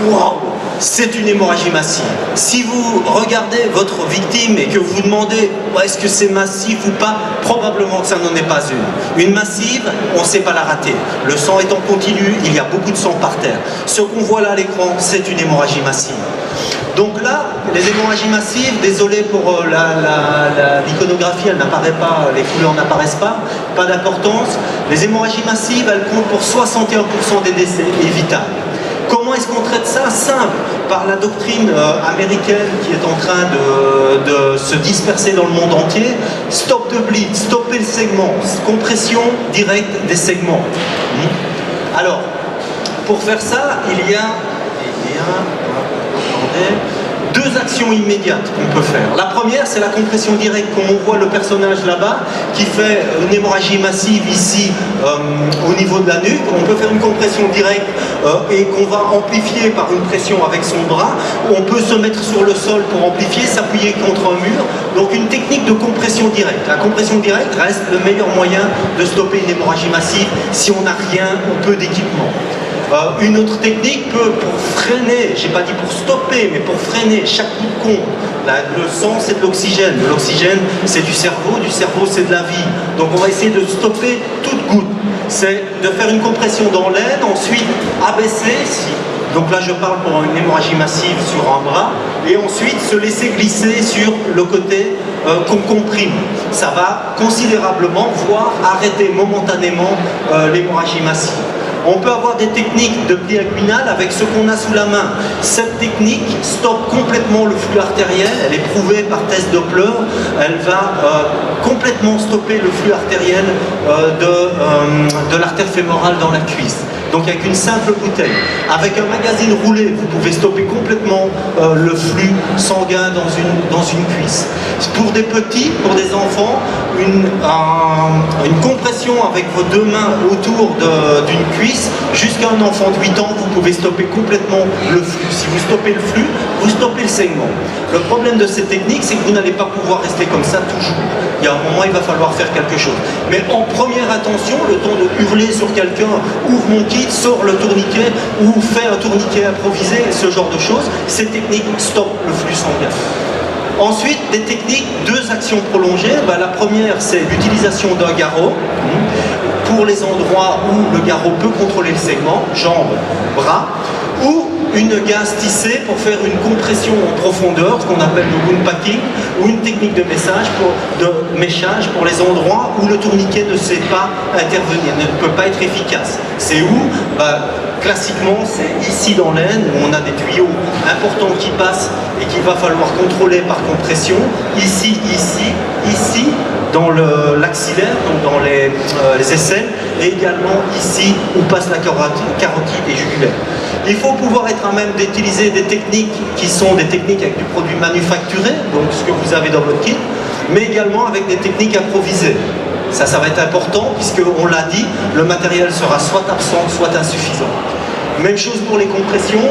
waouh, c'est une hémorragie massive. Si vous regardez votre victime et que vous vous demandez est-ce que c'est massif ou pas, probablement que ça n'en est pas une. Une massive, on ne sait pas la rater. Le sang est en continu, il y a beaucoup de sang par terre. Ce qu'on voit là à l'écran, c'est une hémorragie massive. Donc là, les hémorragies massives, désolé pour l'iconographie, elle n'apparaît pas, les couleurs n'apparaissent pas d'importance. Les hémorragies massives, elles comptent pour 61% des décès évitables. Comment est-ce qu'on traite ça? Simple, par la doctrine américaine qui est en train de se disperser dans le monde entier. Stop the bleed, stopper le segment, compression directe des segments. Alors, pour faire ça, il y a 2 actions immédiates qu'on peut faire. La première, c'est la compression directe, comme on voit le personnage là-bas, qui fait une hémorragie massive ici au niveau de la nuque. On peut faire une compression directe et qu'on va amplifier par une pression avec son bras. On peut se mettre sur le sol pour amplifier, s'appuyer contre un mur. Donc une technique de compression directe. La compression directe reste le meilleur moyen de stopper une hémorragie massive si on n'a rien ou peu d'équipement. Une autre technique peut, pour freiner, j'ai pas dit pour stopper, mais pour freiner chaque coup de compte. Le sang, c'est de l'oxygène. L'oxygène, c'est du cerveau c'est de la vie. Donc on va essayer de stopper toute goutte. C'est de faire une compression dans l'aine, ensuite abaisser, donc là je parle pour une hémorragie massive sur un bras, et ensuite se laisser glisser sur le côté qu'on comprime. Ça va considérablement, voire arrêter momentanément l'hémorragie massive. On peut avoir des techniques de pli inguinal avec ce qu'on a sous la main. Cette technique stoppe complètement le flux artériel, elle est prouvée par test Doppler, elle va complètement stopper le flux artériel de l'artère fémorale dans la cuisse. Donc avec une simple bouteille. Avec un magazine roulé, vous pouvez stopper complètement le flux sanguin dans une cuisse. Pour des petits, pour des enfants, une compression avec vos 2 mains autour d'une cuisse, jusqu'à un enfant de 8 ans, vous pouvez stopper complètement le flux. Si vous stoppez le flux, vous stoppez le saignement. Le problème de cette technique, c'est que vous n'allez pas pouvoir rester comme ça toujours. Il y a un moment, il va falloir faire quelque chose. Mais en première intention, le temps de hurler sur quelqu'un, ouvre mon kit, sort le tourniquet, ou fait un tourniquet improvisé, ce genre de choses, ces techniques stoppent le flux sanguin. Ensuite, des techniques, 2 actions prolongées. La première, c'est l'utilisation d'un garrot pour les endroits où le garrot peut contrôler le segment, jambes, bras. ou une gaze tissée pour faire une compression en profondeur, ce qu'on appelle le wound packing, ou une technique de méchage pour les endroits où le tourniquet ne sait pas intervenir, ne peut pas être efficace. C'est où? Classiquement, c'est ici dans l'aine, où on a des tuyaux importants qui passent et qu'il va falloir contrôler par compression. Ici, dans l'axillaire, donc dans les aisselles, et également ici où passe la carotide et jugulaire. Il faut pouvoir être à même d'utiliser des techniques qui sont des techniques avec du produit manufacturé, donc ce que vous avez dans votre kit, mais également avec des techniques improvisées. Ça va être important puisque, on l'a dit, le matériel sera soit absent, soit insuffisant. Même chose pour les compressions,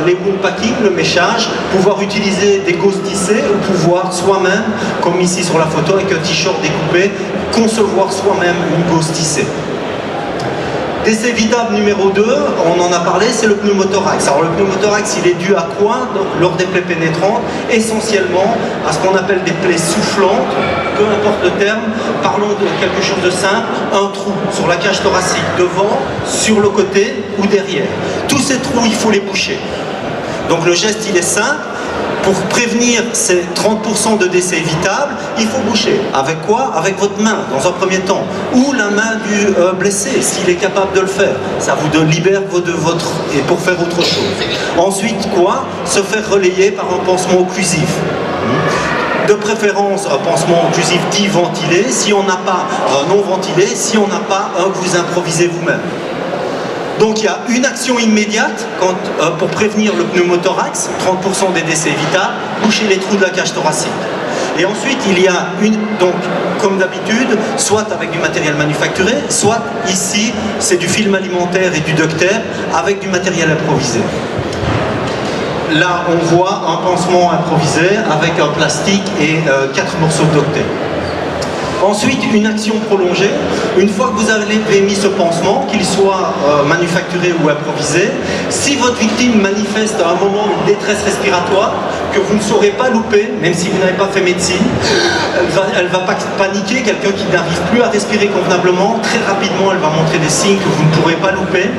les wound packing, le méchage, pouvoir utiliser des gauzes tissées ou pouvoir soi-même, comme ici sur la photo avec un t-shirt découpé, concevoir soi-même une gauze tissée. Décès évitable numéro 2, on en a parlé, c'est le pneumothorax. Alors le pneumothorax, il est dû à quoi lors des plaies pénétrantes? Essentiellement à ce qu'on appelle des plaies soufflantes, peu importe le terme, parlons de quelque chose de simple, un trou sur la cage thoracique, devant, sur le côté ou derrière. Tous ces trous, il faut les boucher. Donc le geste, il est simple. Pour prévenir ces 30% de décès évitables, il faut boucher. Avec quoi? Avec votre main, dans un premier temps. Ou la main du blessé, s'il est capable de le faire. Ça vous libère et pour faire autre chose. Ensuite, quoi? Se faire relayer par un pansement occlusif. De préférence, un pansement occlusif dit ventilé. Si on n'a pas un non ventilé, si on n'a pas un que vous improvisez vous-même. Donc il y a une action immédiate pour prévenir le pneumothorax, 30% des décès évitables, boucher les trous de la cage thoracique. Et ensuite il y a donc comme d'habitude, soit avec du matériel manufacturé, soit ici c'est du film alimentaire et du duct tape avec du matériel improvisé. Là on voit un pansement improvisé avec un plastique et 4 morceaux de duct tape. Ensuite, une action prolongée. Une fois que vous avez mis ce pansement, qu'il soit manufacturé ou improvisé, si votre victime manifeste à un moment une détresse respiratoire, que vous ne saurez pas louper, même si vous n'avez pas fait médecine, elle va pas paniquer, quelqu'un qui n'arrive plus à respirer convenablement, très rapidement elle va montrer des signes que vous ne pourrez pas louper.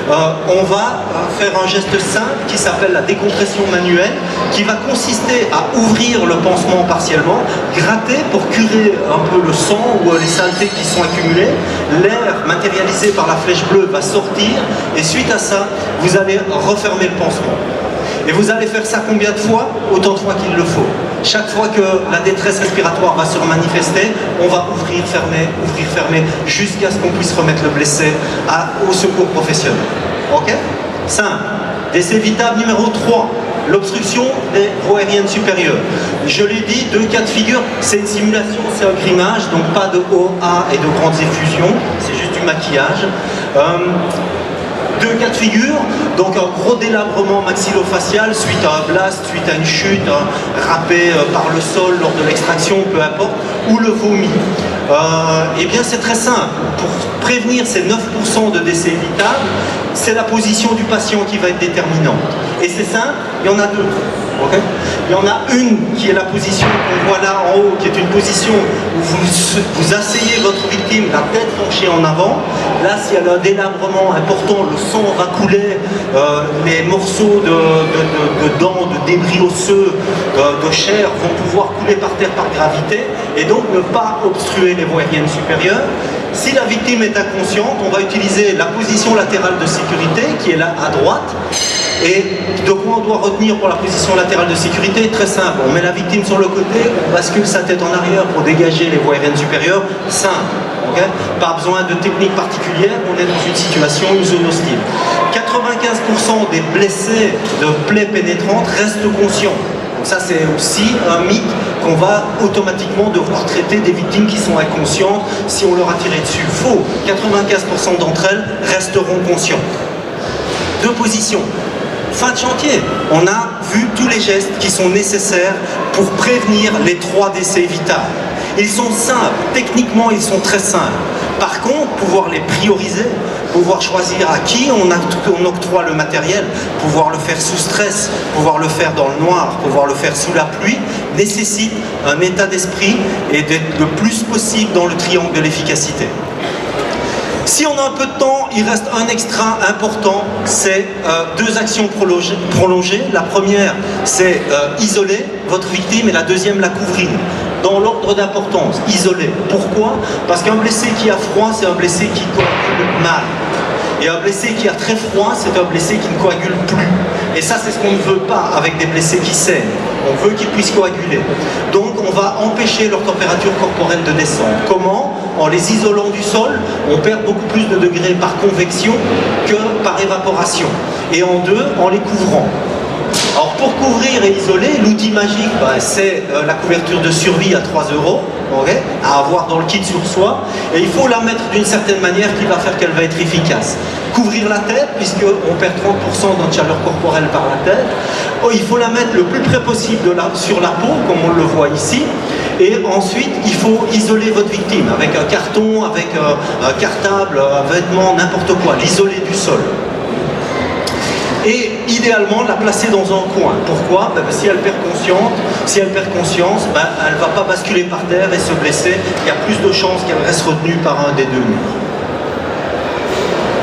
On va faire un geste simple qui s'appelle la décompression manuelle, qui va consister à ouvrir le pansement partiellement, gratter pour curer un peu le sang ou les saletés qui sont accumulées. L'air matérialisé par la flèche bleue va sortir et suite à ça, vous allez refermer le pansement. Et vous allez faire ça combien de fois? Autant de fois qu'il le faut. Chaque fois que la détresse respiratoire va se manifester, on va ouvrir, fermer, jusqu'à ce qu'on puisse remettre le blessé au secours professionnel. Ok? Simple. Décès évitable numéro 3. L'obstruction des voies aériennes supérieures. Je l'ai dit, 2 cas de figure, c'est une simulation, c'est un grimage, donc pas de OA et de grandes effusions, c'est juste du maquillage. 2 cas de figure, donc un gros délabrement maxillofacial suite à un blast, suite à une chute, râpé par le sol lors de l'extraction, peu importe, ou le vomi. Eh bien c'est très simple, pour prévenir ces 9% de décès évitables, c'est la position du patient qui va être déterminante. Et c'est simple, il y en a 2. Okay. Il y en a une qui est la position qu'on voit là en haut, qui est une position où vous asseyez votre victime, la tête penchée en avant. Là, s'il y a un délabrement important, le sang va couler, les morceaux de dents, de débris osseux, de chair vont pouvoir couler par terre par gravité et donc ne pas obstruer les voies aériennes supérieures. Si la victime est inconsciente, on va utiliser la position latérale de sécurité qui est là à droite. Et de quoi on doit retenir pour la position latérale de sécurité? Très simple, on met la victime sur le côté, on bascule sa tête en arrière pour dégager les voies aériennes supérieures, simple, okay? Pas besoin de technique particulière, on est dans une situation, une zone hostile. 95% des blessés de plaies pénétrantes restent conscients. Donc ça c'est aussi un mythe qu'on va automatiquement devoir traiter des victimes qui sont inconscientes si on leur a tiré dessus. Faux, 95% d'entre elles resteront conscientes. 2 positions. Fin de chantier, on a vu tous les gestes qui sont nécessaires pour prévenir les 3 décès évitables. Ils sont simples, techniquement ils sont très simples. Par contre, pouvoir les prioriser, pouvoir choisir à qui on octroie le matériel, pouvoir le faire sous stress, pouvoir le faire dans le noir, pouvoir le faire sous la pluie, nécessite un état d'esprit et d'être le plus possible dans le triangle de l'efficacité. Si on a un peu de temps, il reste un extra important, c'est deux actions prolongées. La première, c'est isoler votre victime et la deuxième, la couvrir. Dans l'ordre d'importance, isoler. Pourquoi? Parce qu'un blessé qui a froid, c'est un blessé qui coagule mal. Et un blessé qui a très froid, c'est un blessé qui ne coagule plus. Et ça, c'est ce qu'on ne veut pas avec des blessés qui saignent. On veut qu'ils puissent coaguler. Donc, on va empêcher leur température corporelle de descendre. Comment? En les isolant du sol, on perd beaucoup plus de degrés par convection que par évaporation. Et en deux, en les couvrant. Alors pour couvrir et isoler, l'outil magique, c'est la couverture de survie à 3 €, okay, à avoir dans le kit sur soi. Et il faut la mettre d'une certaine manière qui va faire qu'elle va être efficace. Couvrir la tête, puisqu'on perd 30% de notre chaleur corporelle par la tête. Il faut la mettre le plus près possible sur la peau, comme on le voit ici. Et ensuite, il faut isoler votre victime avec un carton, avec un cartable, un vêtement, n'importe quoi. L'isoler du sol. Et idéalement la placer dans un coin. Pourquoi? Si elle perd conscience, elle ne va pas basculer par terre et se blesser. Il y a plus de chances qu'elle reste retenue par un des deux murs.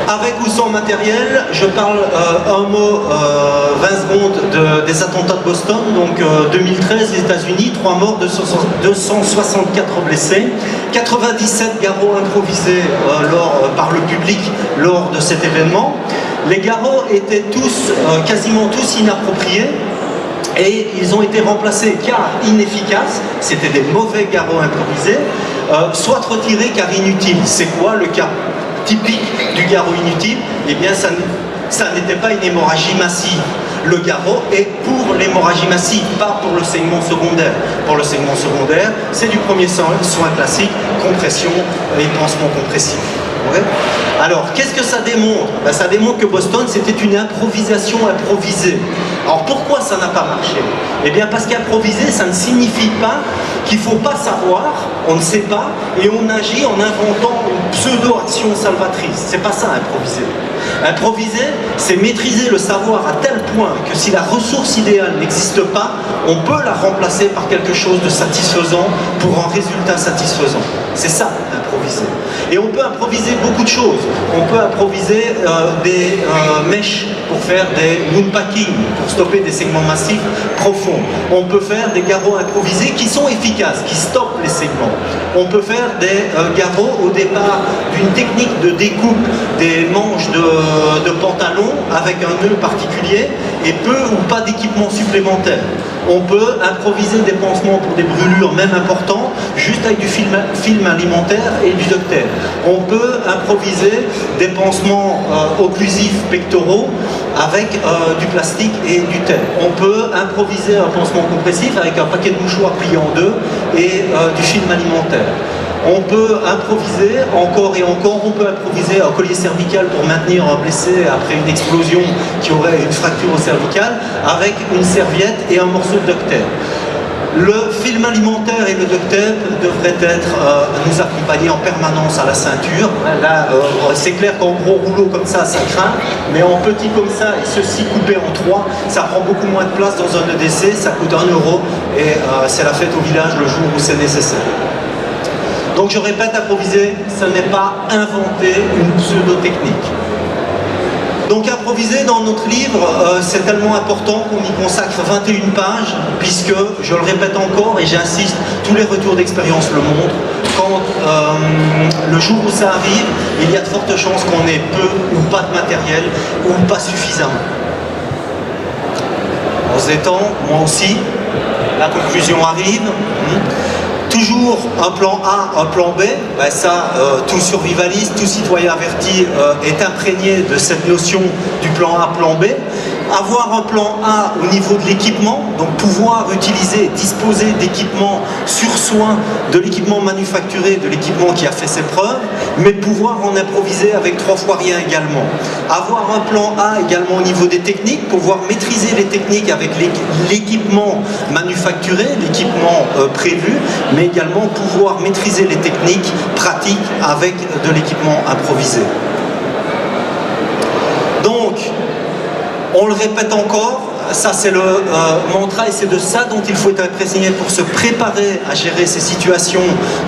Avec ou sans matériel, je parle un mot, 20 secondes des attentats de Boston. Donc 2013, les États-Unis, 3 morts, 264 blessés, 97 garrots improvisés par le public lors de cet événement. Les garrots étaient quasiment tous inappropriés et ils ont été remplacés car inefficaces, c'était des mauvais garrots improvisés, soit retirés car inutiles. C'est quoi le cas typique du garrot inutile? Eh bien, ça n'était pas une hémorragie massive. Le garrot est pour l'hémorragie massive, pas pour le saignement secondaire. Pour le saignement secondaire, c'est du premier soin classique, compression et pansement compressif. Ouais. Alors, qu'est-ce que ça démontre? Ça démontre que Boston, c'était une improvisation improvisée. Alors, pourquoi ça n'a pas marché? Eh bien, parce qu'improviser, ça ne signifie pas qu'il ne faut pas savoir, on ne sait pas, et on agit en inventant une pseudo-action salvatrice. C'est pas ça, improviser. Improviser, c'est maîtriser le savoir à tel point que si la ressource idéale n'existe pas, on peut la remplacer par quelque chose de satisfaisant pour un résultat satisfaisant. C'est ça, improviser. Et on peut improviser beaucoup de choses. On peut improviser des mèches pour faire des woundpacking, pour stopper des segments massifs profonds. On peut faire des garrots improvisés qui sont efficaces, qui stoppent les segments. On peut faire des garrots au départ d'une technique de découpe des manches de pantalon avec un nœud particulier et peu ou pas d'équipement supplémentaire. On peut improviser des pansements pour des brûlures même importantes, juste avec du film alimentaire et du duct tape. On peut improviser des pansements occlusifs pectoraux avec du plastique et du tape. On peut improviser un pansement compressif avec un paquet de mouchoirs plié en deux et du film alimentaire. On peut improviser encore et encore, on peut improviser un collier cervical pour maintenir un blessé après une explosion qui aurait une fracture au cervical avec une serviette et un morceau de duct tape. Le film alimentaire et le duct tape devraient nous accompagner en permanence à la ceinture. Là, c'est clair qu'en gros rouleau comme ça craint, mais en petit comme ça et ceci coupé en 3, ça prend beaucoup moins de place dans un EDC, ça coûte 1 € et c'est la fête au village le jour où c'est nécessaire. Donc je répète, improviser, ce n'est pas inventer une pseudo-technique. Donc improviser dans notre livre, c'est tellement important qu'on y consacre 21 pages, puisque, je le répète encore et j'insiste, tous les retours d'expérience le montrent, quand le jour où ça arrive, il y a de fortes chances qu'on ait peu ou pas de matériel, ou pas suffisamment. On se détend, moi aussi, la conclusion arrive. Toujours un plan A, un plan B, tout survivaliste, tout citoyen averti est imprégné de cette notion du plan A, plan B. Avoir un plan A au niveau de l'équipement, donc pouvoir utiliser, disposer d'équipements sur soin, de l'équipement manufacturé, de l'équipement qui a fait ses preuves, mais pouvoir en improviser avec 3 fois rien également. Avoir un plan A également au niveau des techniques, pouvoir maîtriser les techniques avec l'équipement manufacturé, l'équipement prévu, mais également pouvoir maîtriser les techniques pratiques avec de l'équipement improvisé. Donc, on le répète encore, ça c'est le mantra et c'est de ça dont il faut être imprégné pour se préparer à gérer ces situations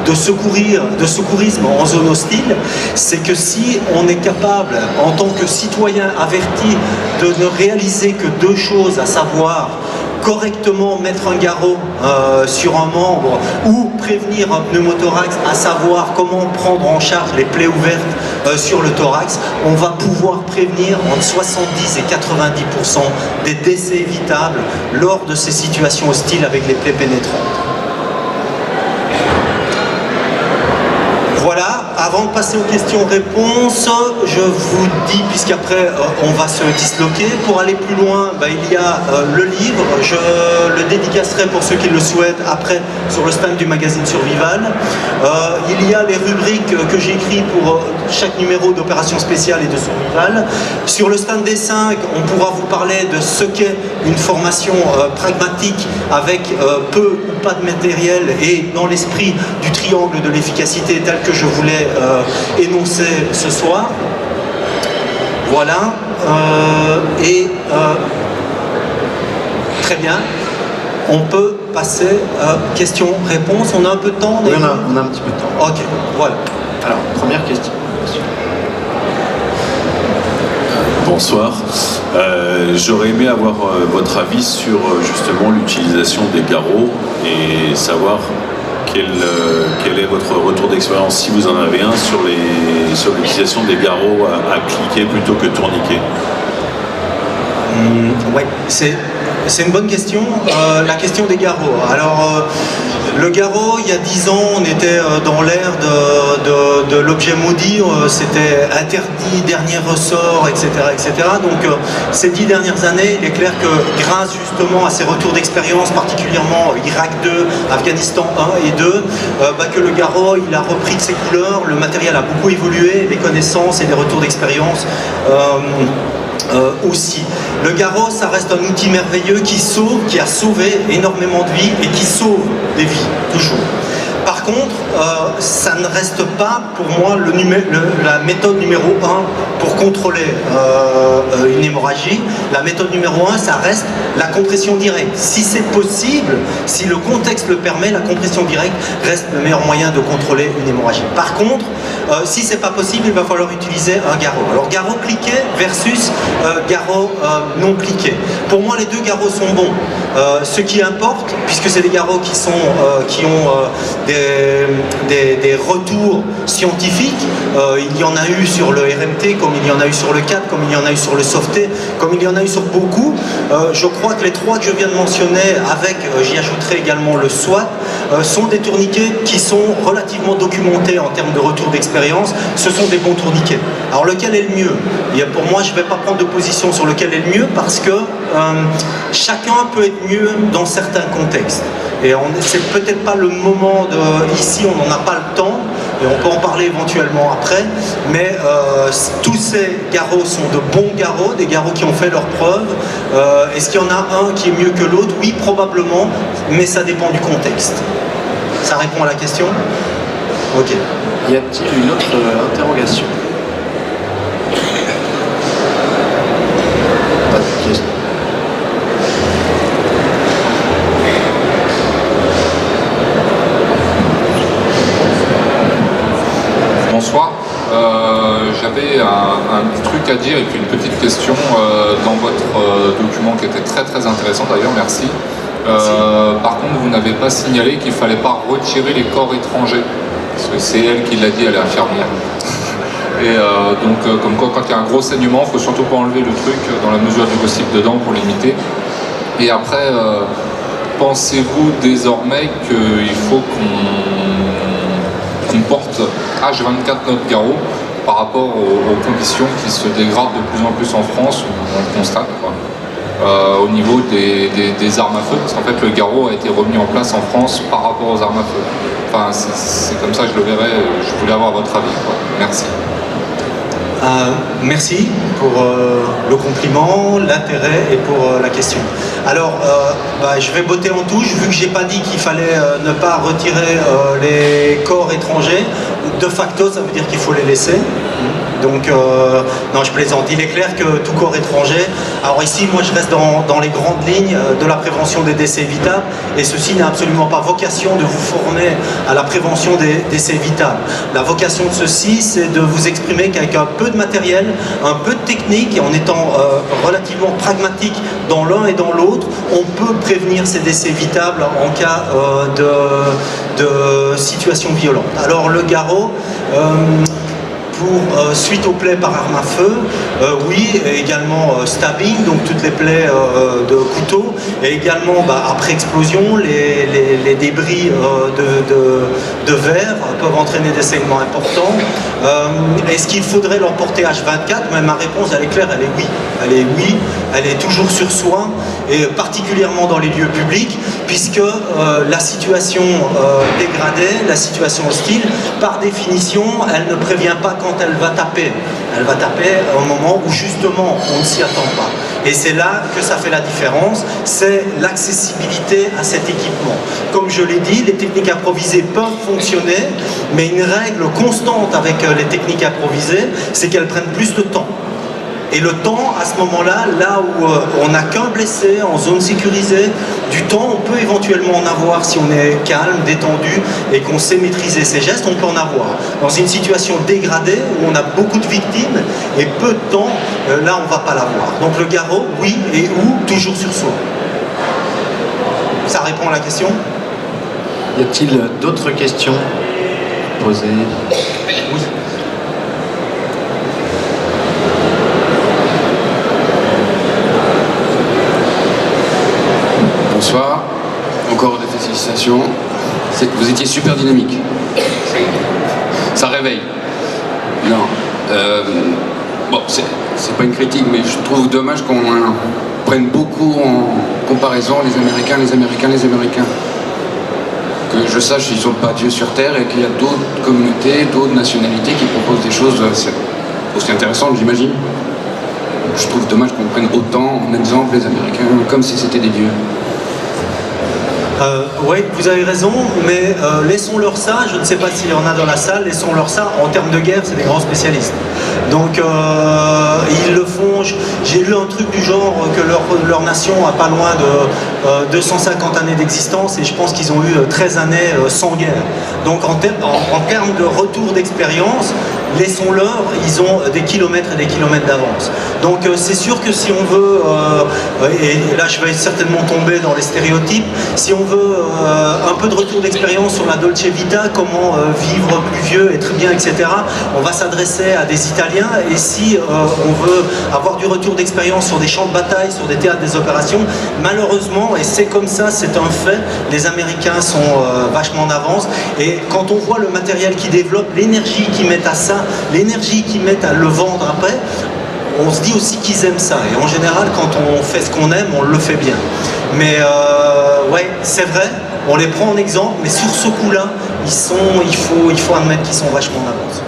de secourisme en zone hostile. C'est que si on est capable, en tant que citoyen averti, de ne réaliser que deux choses, à savoir correctement mettre un garrot sur un membre ou prévenir un pneumothorax, à savoir comment prendre en charge les plaies ouvertes sur le thorax, on va pouvoir prévenir entre 70 et 90% des décès évitables lors de ces situations hostiles avec les plaies pénétrantes. Voilà, avant de passer aux questions-réponses, je vous dis, puisqu'après on va se disloquer, pour aller plus loin, il y a le livre, je le dédicacerai pour ceux qui le souhaitent après sur le stand du magazine Survival. Il y a les rubriques que j'ai écrites pour chaque numéro d'Opération Spéciale et de Survival. Sur le stand des 5, on pourra vous parler de ce qu'est une formation pragmatique avec peu ou pas de matériel et dans l'esprit du triangle de l'efficacité tel que je voulais énoncer ce soir. Voilà. Très bien. On peut passer questions-réponses. On a un peu de temps? Oui, on a un petit peu de temps. Ok, voilà. Alors, première question. Bonsoir. J'aurais aimé avoir votre avis sur justement l'utilisation des garrots et savoir quel est votre retour d'expérience, si vous en avez un, sur l'utilisation des garrots à cliquer plutôt que tourniquet. Ouais, c'est une bonne question, la question des garrots. Alors, le garrot, il y a 10 ans, on était dans l'ère de l'objet maudit, c'était interdit, dernier ressort, etc. etc. Donc, ces 10 dernières années, il est clair que grâce justement à ces retours d'expérience, particulièrement Irak 2, Afghanistan 1 et 2, que le garrot, il a repris de ses couleurs, le matériel a beaucoup évolué, les connaissances et les retours d'expérience aussi. Le garrot, ça reste un outil merveilleux qui a sauvé énormément de vies et qui sauve des vies, toujours. Par contre, ça ne reste pas pour moi la méthode numéro 1 pour contrôler une hémorragie. La méthode numéro 1, ça reste la compression directe. Si c'est possible, si le contexte le permet, la compression directe reste le meilleur moyen de contrôler une hémorragie. Par contre, si c'est pas possible, il va falloir utiliser un garrot. Alors garrot cliqué versus garrot non cliqué. Pour moi, les deux garrots sont bons. Ce qui importe, puisque c'est des garrots qui ont des retours scientifiques, il y en a eu sur le RMT, comme il y en a eu sur le CAD, comme il y en a eu sur le SOFT, comme il y en a eu sur beaucoup. Je crois que les trois que je viens de mentionner, j'y ajouterai également le SWAT, sont des tourniquets qui sont relativement documentés en termes de retour d'expérience. Ce sont des bons tourniquets. Alors lequel est le mieux? Pour moi, je ne vais pas prendre de position sur lequel est le mieux parce que chacun peut être mieux dans certains contextes. Et c'est peut-être pas le moment ici, on n'en a pas le temps, et on peut en parler éventuellement après, mais tous ces garrots sont de bons garrots, des garrots qui ont fait leurs preuves. Est-ce qu'il y en a un qui est mieux que l'autre? Oui, probablement, mais ça dépend du contexte. Ça répond à la question? Ok. Y a-t-il une autre interrogation? Pas de question. Bonsoir, j'avais un petit truc à dire et puis une petite question dans votre document qui était très très intéressant d'ailleurs, merci. Par contre, vous n'avez pas signalé qu'il ne fallait pas retirer les corps étrangers, parce que c'est elle qui l'a dit, elle est infirmière. Et donc, comme quoi, quand il y a un gros saignement, il ne faut surtout pas enlever le truc dans la mesure du possible dedans pour limiter. Et après, pensez-vous désormais qu'il faut qu'on porte H24 notre garrot par rapport aux conditions qui se dégradent de plus en plus en France, on le constate, quoi. Au niveau des armes à feu, parce qu'en fait le garrot a été remis en place en France par rapport aux armes à feu. Enfin, c'est comme ça que je le verrais, je voulais avoir votre avis, quoi. Merci. Merci. pour le compliment, l'intérêt et pour la question. Alors, je vais botter en touche, vu que j'ai pas dit qu'il fallait ne pas retirer les corps étrangers. De facto, ça veut dire qu'il faut les laisser. Donc, non, je plaisante. Il est clair que tout corps étranger. Alors ici, moi, je reste dans les grandes lignes de la prévention des décès évitables, et ceci n'a absolument pas vocation de vous former à la prévention des décès évitables. La vocation de ceci, c'est de vous exprimer qu'avec un peu de matériel, un peu de technique, et en étant relativement pragmatique dans l'un et dans l'autre, on peut prévenir ces décès évitables en cas de situation violente. Alors le garrot, pour suite aux plaies par arme à feu, oui, et également stabbing, donc toutes les plaies de couteau, et également après explosion, les débris de verre peuvent entraîner des saignements importants. Est-ce qu'il faudrait l'emporter H24? Mais ma réponse, elle est claire, elle est oui. Elle est oui, elle est toujours sur soin, et particulièrement dans les lieux publics, puisque la situation dégradée, la situation hostile, par définition, elle ne prévient pas quand elle va taper. Elle va taper au moment où justement on ne s'y attend pas. Et c'est là que ça fait la différence, c'est l'accessibilité à cet équipement. Comme je l'ai dit, les techniques improvisées peuvent fonctionner, mais une règle constante avec les techniques improvisées, c'est qu'elles prennent plus de temps. Et le temps, à ce moment-là, là où on n'a qu'un blessé en zone sécurisée, du temps, on peut éventuellement en avoir si on est calme, détendu et qu'on sait maîtriser ses gestes, on peut en avoir. Dans une situation dégradée, où on a beaucoup de victimes et peu de temps, là, on ne va pas l'avoir. Donc le garrot, oui, et où? Toujours sur soi. Ça répond à la question? Y a-t-il d'autres questions posées? Oui. Bonsoir, encore des félicitations. Vous étiez super dynamique. Ça réveille. Non. Bon, c'est pas une critique, mais je trouve dommage qu'on prenne beaucoup en comparaison les Américains. Que je sache, ils sont pas Dieu sur Terre et qu'il y a d'autres communautés, d'autres nationalités qui proposent des choses aussi intéressantes, j'imagine. Je trouve dommage qu'on prenne autant en exemple les Américains, comme si c'était des dieux. Oui, vous avez raison, mais laissons-leur ça. Je ne sais pas s'il y en a dans la salle, laissons-leur ça. En termes de guerre, c'est des grands spécialistes. Donc, ils le font. J'ai lu un truc du genre que leur nation a pas loin de 250 années d'existence, et je pense qu'ils ont eu 13 années sans guerre. Donc, en termes de retour d'expérience, laissons-leur, ils ont des kilomètres et des kilomètres d'avance. Donc c'est sûr que si on veut, et là je vais certainement tomber dans les stéréotypes, si on veut un peu de retour d'expérience sur la Dolce Vita, comment vivre plus vieux et très bien, etc., on va s'adresser à des Italiens. Et si on veut avoir du retour d'expérience sur des champs de bataille, sur des théâtres des opérations, malheureusement, et c'est comme ça, c'est un fait, les Américains sont vachement en avance. Et quand on voit le matériel qu'ils développent, l'énergie qu'ils mettent à ça, l'énergie qu'ils mettent à le vendre après, on se dit aussi qu'ils aiment ça. Et en général, quand on fait ce qu'on aime, on le fait bien. Mais ouais, c'est vrai, on les prend en exemple, mais sur ce coup-là, il faut admettre qu'ils sont vachement en avance.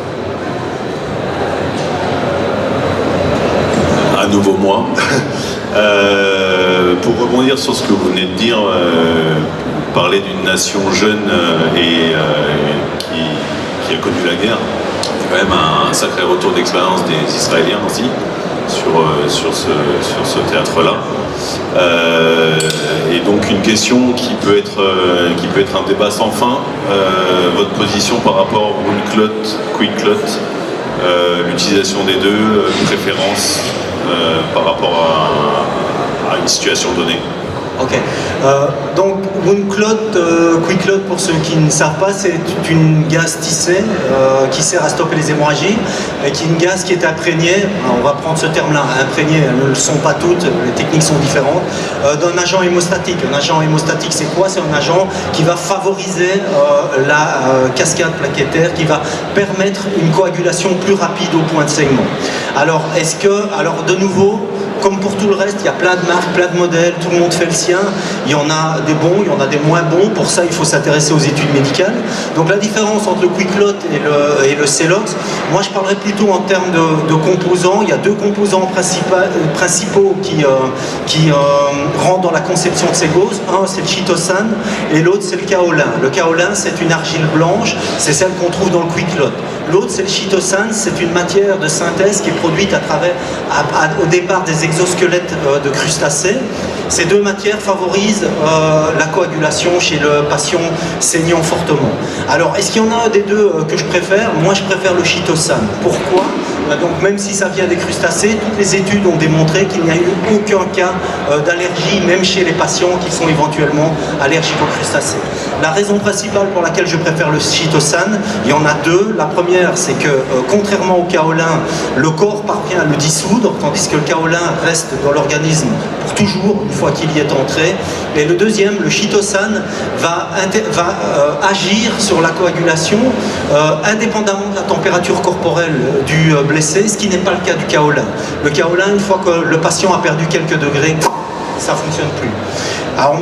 À nouveau moi. Pour rebondir sur ce que vous venez de dire, vous parlez d'une nation jeune et qui a connu la guerre. C'est quand même un sacré retour d'expérience des Israéliens aussi sur ce théâtre-là. Et donc une question qui peut être un débat sans fin. Votre position par rapport au wound clot, quick clot, l'utilisation des deux, préférence par rapport à une situation donnée. Ok. Donc, wound clot, quick clot, pour ceux qui ne savent pas, c'est une gaze tissée qui sert à stopper les hémorragies et qui est une gaze qui est imprégnée, on va prendre ce terme-là, imprégnée, elles ne le sont pas toutes, les techniques sont différentes, d'un agent hémostatique. Un agent hémostatique, c'est quoi? C'est un agent qui va favoriser la cascade plaquettaire, qui va permettre une coagulation plus rapide au point de saignement. Alors, de nouveau, comme pour tout le reste, il y a plein de marques, plein de modèles, tout le monde fait le sien. Il y en a des bons, il y en a des moins bons. Pour ça, il faut s'intéresser aux études médicales. Donc la différence entre le Quiklot et le Celox, moi je parlerais plutôt en termes de composants. Il y a deux composants principaux qui rentrent dans la conception de ces gauzes. Un, c'est le chitosan et l'autre, c'est le kaolin. Le kaolin, c'est une argile blanche, c'est celle qu'on trouve dans le Quiklot. L'autre, c'est le chitosan, c'est une matière de synthèse qui est produite au départ des exosquelettes de crustacés. Ces deux matières favorisent la coagulation chez le patient saignant fortement. Alors, est-ce qu'il y en a un des deux que je préfère? Moi, je préfère le chitosan. Pourquoi? Donc, même si ça vient des crustacés, toutes les études ont démontré qu'il n'y a eu aucun cas d'allergie, même chez les patients qui sont éventuellement allergiques aux crustacés. La raison principale pour laquelle je préfère le chitosan, il y en a deux. La première, c'est que contrairement au kaolin, le corps parvient à le dissoudre, tandis que le kaolin reste dans l'organisme pour toujours, une fois qu'il y est entré. Et le deuxième, le chitosan, va agir sur la coagulation indépendamment de la température corporelle du blessé, ce qui n'est pas le cas du kaolin. Le kaolin, une fois que le patient a perdu quelques degrés, ça ne fonctionne plus. Alors,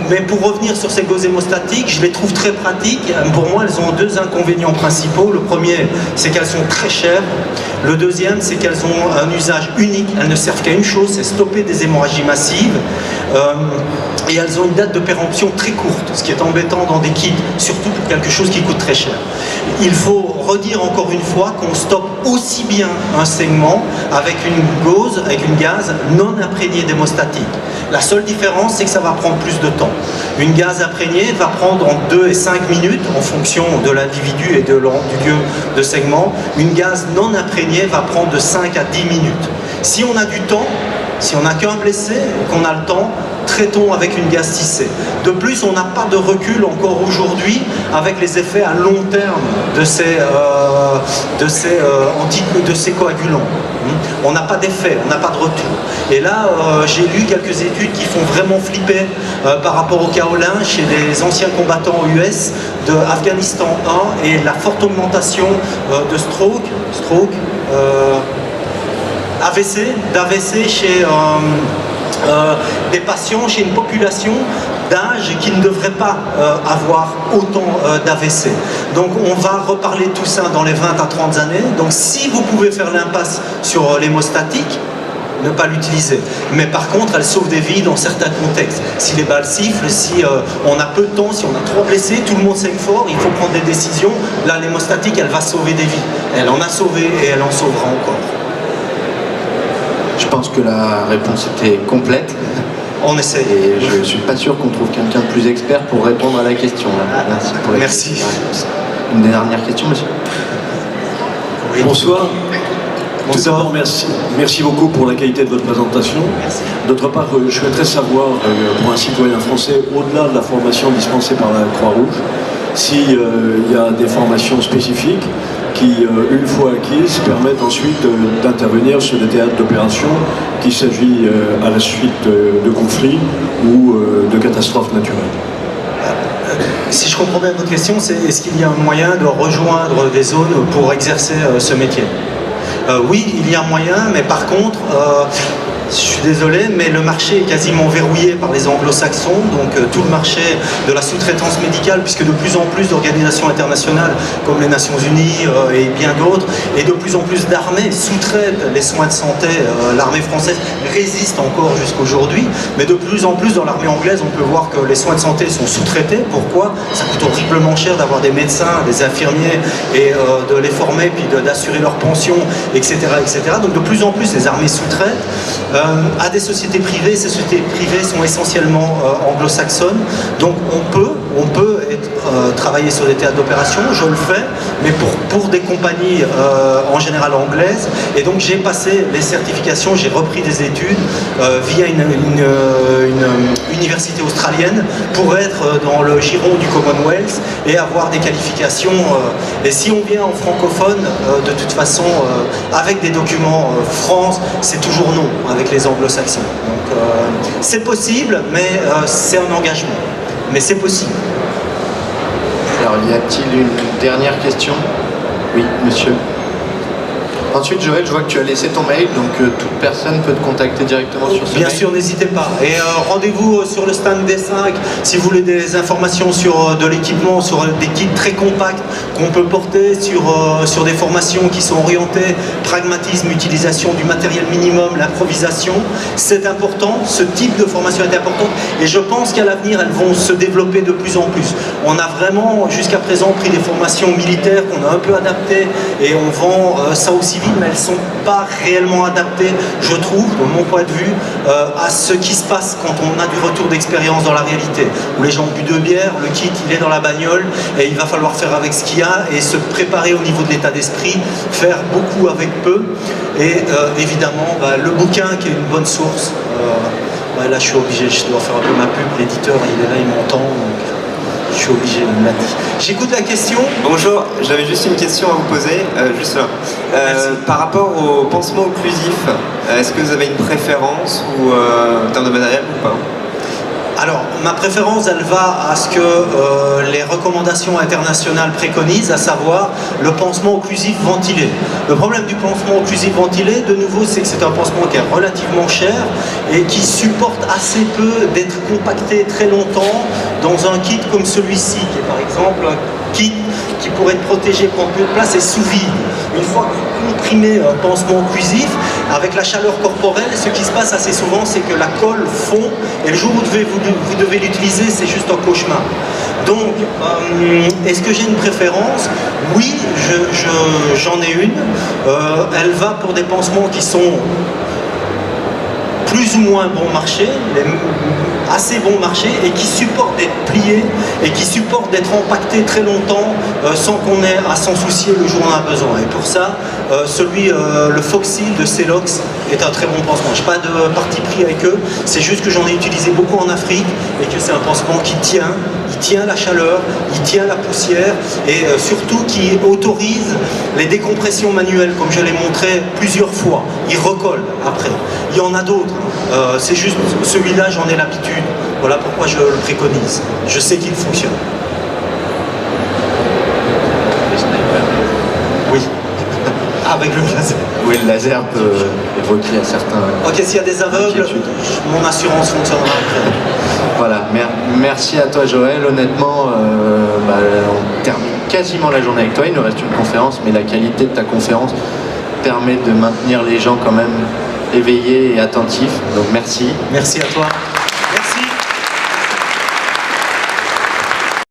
mais pour revenir sur ces gauzes hémostatiques, je les trouve très pratiques. Pour moi, elles ont deux inconvénients principaux. Le premier, c'est qu'elles sont très chères. Le deuxième, c'est qu'elles ont un usage unique. Elles ne servent qu'à une chose, c'est stopper des hémorragies massives. Et elles ont une date de péremption très courte, ce qui est embêtant dans des kits, surtout pour quelque chose qui coûte très cher. Il faut redire encore une fois qu'on stoppe aussi bien un saignement avec une gauze, avec une gaze non imprégnée d'hémostatique. La seule différence, c'est que ça va prendre plus de temps. Une gaze imprégnée va prendre entre 2 et 5 minutes en fonction de l'individu et du lieu de saignement. Une gaze non imprégnée va prendre de 5 à 10 minutes. Si on a du temps, si on n'a qu'un blessé et qu'on a le temps, traitons avec une gaze tissée. De plus, on n'a pas de recul encore aujourd'hui avec les effets à long terme de ces coagulants. On n'a pas d'effet, on n'a pas de retour. Et là, j'ai lu quelques études qui font vraiment flipper par rapport au kaolin chez les anciens combattants US de Afghanistan 1 et la forte augmentation de d'AVC chez des patients, chez une population d'âge qui ne devrait pas avoir autant d'AVC. Donc on va reparler de tout ça dans les 20 à 30 années. Donc si vous pouvez faire l'impasse sur l'hémostatique, ne pas l'utiliser. Mais par contre, elle sauve des vies dans certains contextes. Si les balles sifflent, si on a peu de temps, si on a trop blessé, tout le monde saigne fort, il faut prendre des décisions. Là, l'hémostatique, elle va sauver des vies. Elle en a sauvé et elle en sauvera encore. Je pense que la réponse était complète. On essaye. Et je ne suis pas sûr qu'on trouve quelqu'un de plus expert pour répondre à la question. Merci pour la Merci. Une dernière question, monsieur. Oui. Bonsoir. Tout Bonsoir. d'abord, merci beaucoup pour la qualité de votre présentation. Merci. D'autre part, je souhaiterais savoir, pour un citoyen français, au-delà de la formation dispensée par la Croix-Rouge, s'il y a des formations spécifiques qui, une fois acquises, permettent ensuite d'intervenir sur des théâtres d'opération, qu'il s'agit à la suite de conflits ou de catastrophes naturelles. Si je comprends bien votre question, c'est est-ce qu'il y a un moyen de rejoindre des zones pour exercer ce métier? Oui, il y a moyen, mais par contre, je suis désolé, mais le marché est quasiment verrouillé par les anglo-saxons, donc tout le marché de la sous-traitance médicale, puisque de plus en plus d'organisations internationales comme les Nations Unies et bien d'autres, et de plus en plus d'armées sous-traitent les soins de santé. L'armée française résiste encore jusqu'à aujourd'hui, mais de plus en plus dans l'armée anglaise, on peut voir que les soins de santé sont sous-traités. Pourquoi? Ça coûte horriblement cher d'avoir des médecins, des infirmiers, et de les former, puis d'assurer leur pension, etc., etc. Donc de plus en plus, les armées sous-traitent à des sociétés privées. Ces sociétés privées sont essentiellement anglo-saxonnes, donc on peut travailler sur des théâtres d'opération, je le fais, mais pour des compagnies en général anglaises, et donc j'ai passé les certifications, j'ai repris des études via une université australienne pour être dans le giron du Commonwealth et avoir des qualifications, et si on vient en francophone, de toute façon, avec des documents France, c'est toujours non avec les anglo-saxons. Donc c'est possible, mais c'est un engagement. Mais c'est possible. Alors, y a-t-il une dernière question? Oui, monsieur. Ensuite, Joël, je vois que tu as laissé ton mail, donc toute personne peut te contacter directement sur ce mail. Bien sûr, n'hésitez pas. Et rendez-vous sur le stand des 5 si vous voulez des informations sur de l'équipement, sur des kits très compacts qu'on peut porter, sur des formations qui sont orientées pragmatisme, utilisation du matériel minimum, l'improvisation. C'est important, ce type de formation est important et je pense qu'à l'avenir, elles vont se développer de plus en plus. On a vraiment, jusqu'à présent, pris des formations militaires qu'on a un peu adaptées et on vend ça au civil, mais elles ne sont pas réellement adaptées, je trouve, de mon point de vue, à ce qui se passe quand on a du retour d'expérience dans la réalité, où les gens ont bu 2 bières, le kit il est dans la bagnole et il va falloir faire avec ce qu'il y a et se préparer au niveau de l'état d'esprit, faire beaucoup avec peu et évidemment le bouquin qui est une bonne source. Là je suis obligé, je dois faire un peu ma pub, l'éditeur il est là, il m'entend, donc je suis obligé, il m'a dit. J'écoute la question. Bonjour, j'avais juste une question à vous poser, juste là. Par rapport au pansement occlusif, est-ce que vous avez une préférence ou en termes de matériel ou pas? Alors, ma préférence, elle va à ce que les recommandations internationales préconisent, à savoir le pansement occlusif ventilé. Le problème du pansement occlusif ventilé, de nouveau, c'est que c'est un pansement qui est relativement cher et qui supporte assez peu d'être compacté très longtemps dans un kit comme celui-ci, qui est par exemple un kit qui pourrait être protégé, prendre peu de place et sous vide. Une fois que vous comprimez un pansement occlusif, avec la chaleur corporelle, ce qui se passe assez souvent, c'est que la colle fond et le jour où vous devez l'utiliser, c'est juste un cauchemar. Donc, est-ce que j'ai une préférence? Oui, j'en ai une. Elle va pour des pansements qui sont plus ou moins bon marché, assez bon marché et qui supportent d'être pliés et qui supportent d'être empaquetés très longtemps sans qu'on ait à s'en soucier le jour où on a besoin. Et pour ça, le Foxil de Celox est un très bon pansement. Je n'ai pas de parti pris avec eux, c'est juste que j'en ai utilisé beaucoup en Afrique et que c'est un pansement qui tient, il tient la chaleur, il tient la poussière et surtout qui autorise les décompressions manuelles comme je l'ai montré plusieurs fois. Il recolle après. Il y en a d'autres. C'est juste celui-là, j'en ai l'habitude. Voilà pourquoi je le préconise. Je sais qu'il fonctionne. Oui. Avec le laser. Oui, le laser peut évoquer à certains... Ok, s'il y a des aveugles, mon assurance fonctionnera après. Voilà, merci à toi Joël. Honnêtement, on termine quasiment la journée avec toi. Il nous reste une conférence, mais la qualité de ta conférence permet de maintenir les gens quand même éveillés et attentifs. Donc merci. Merci à toi.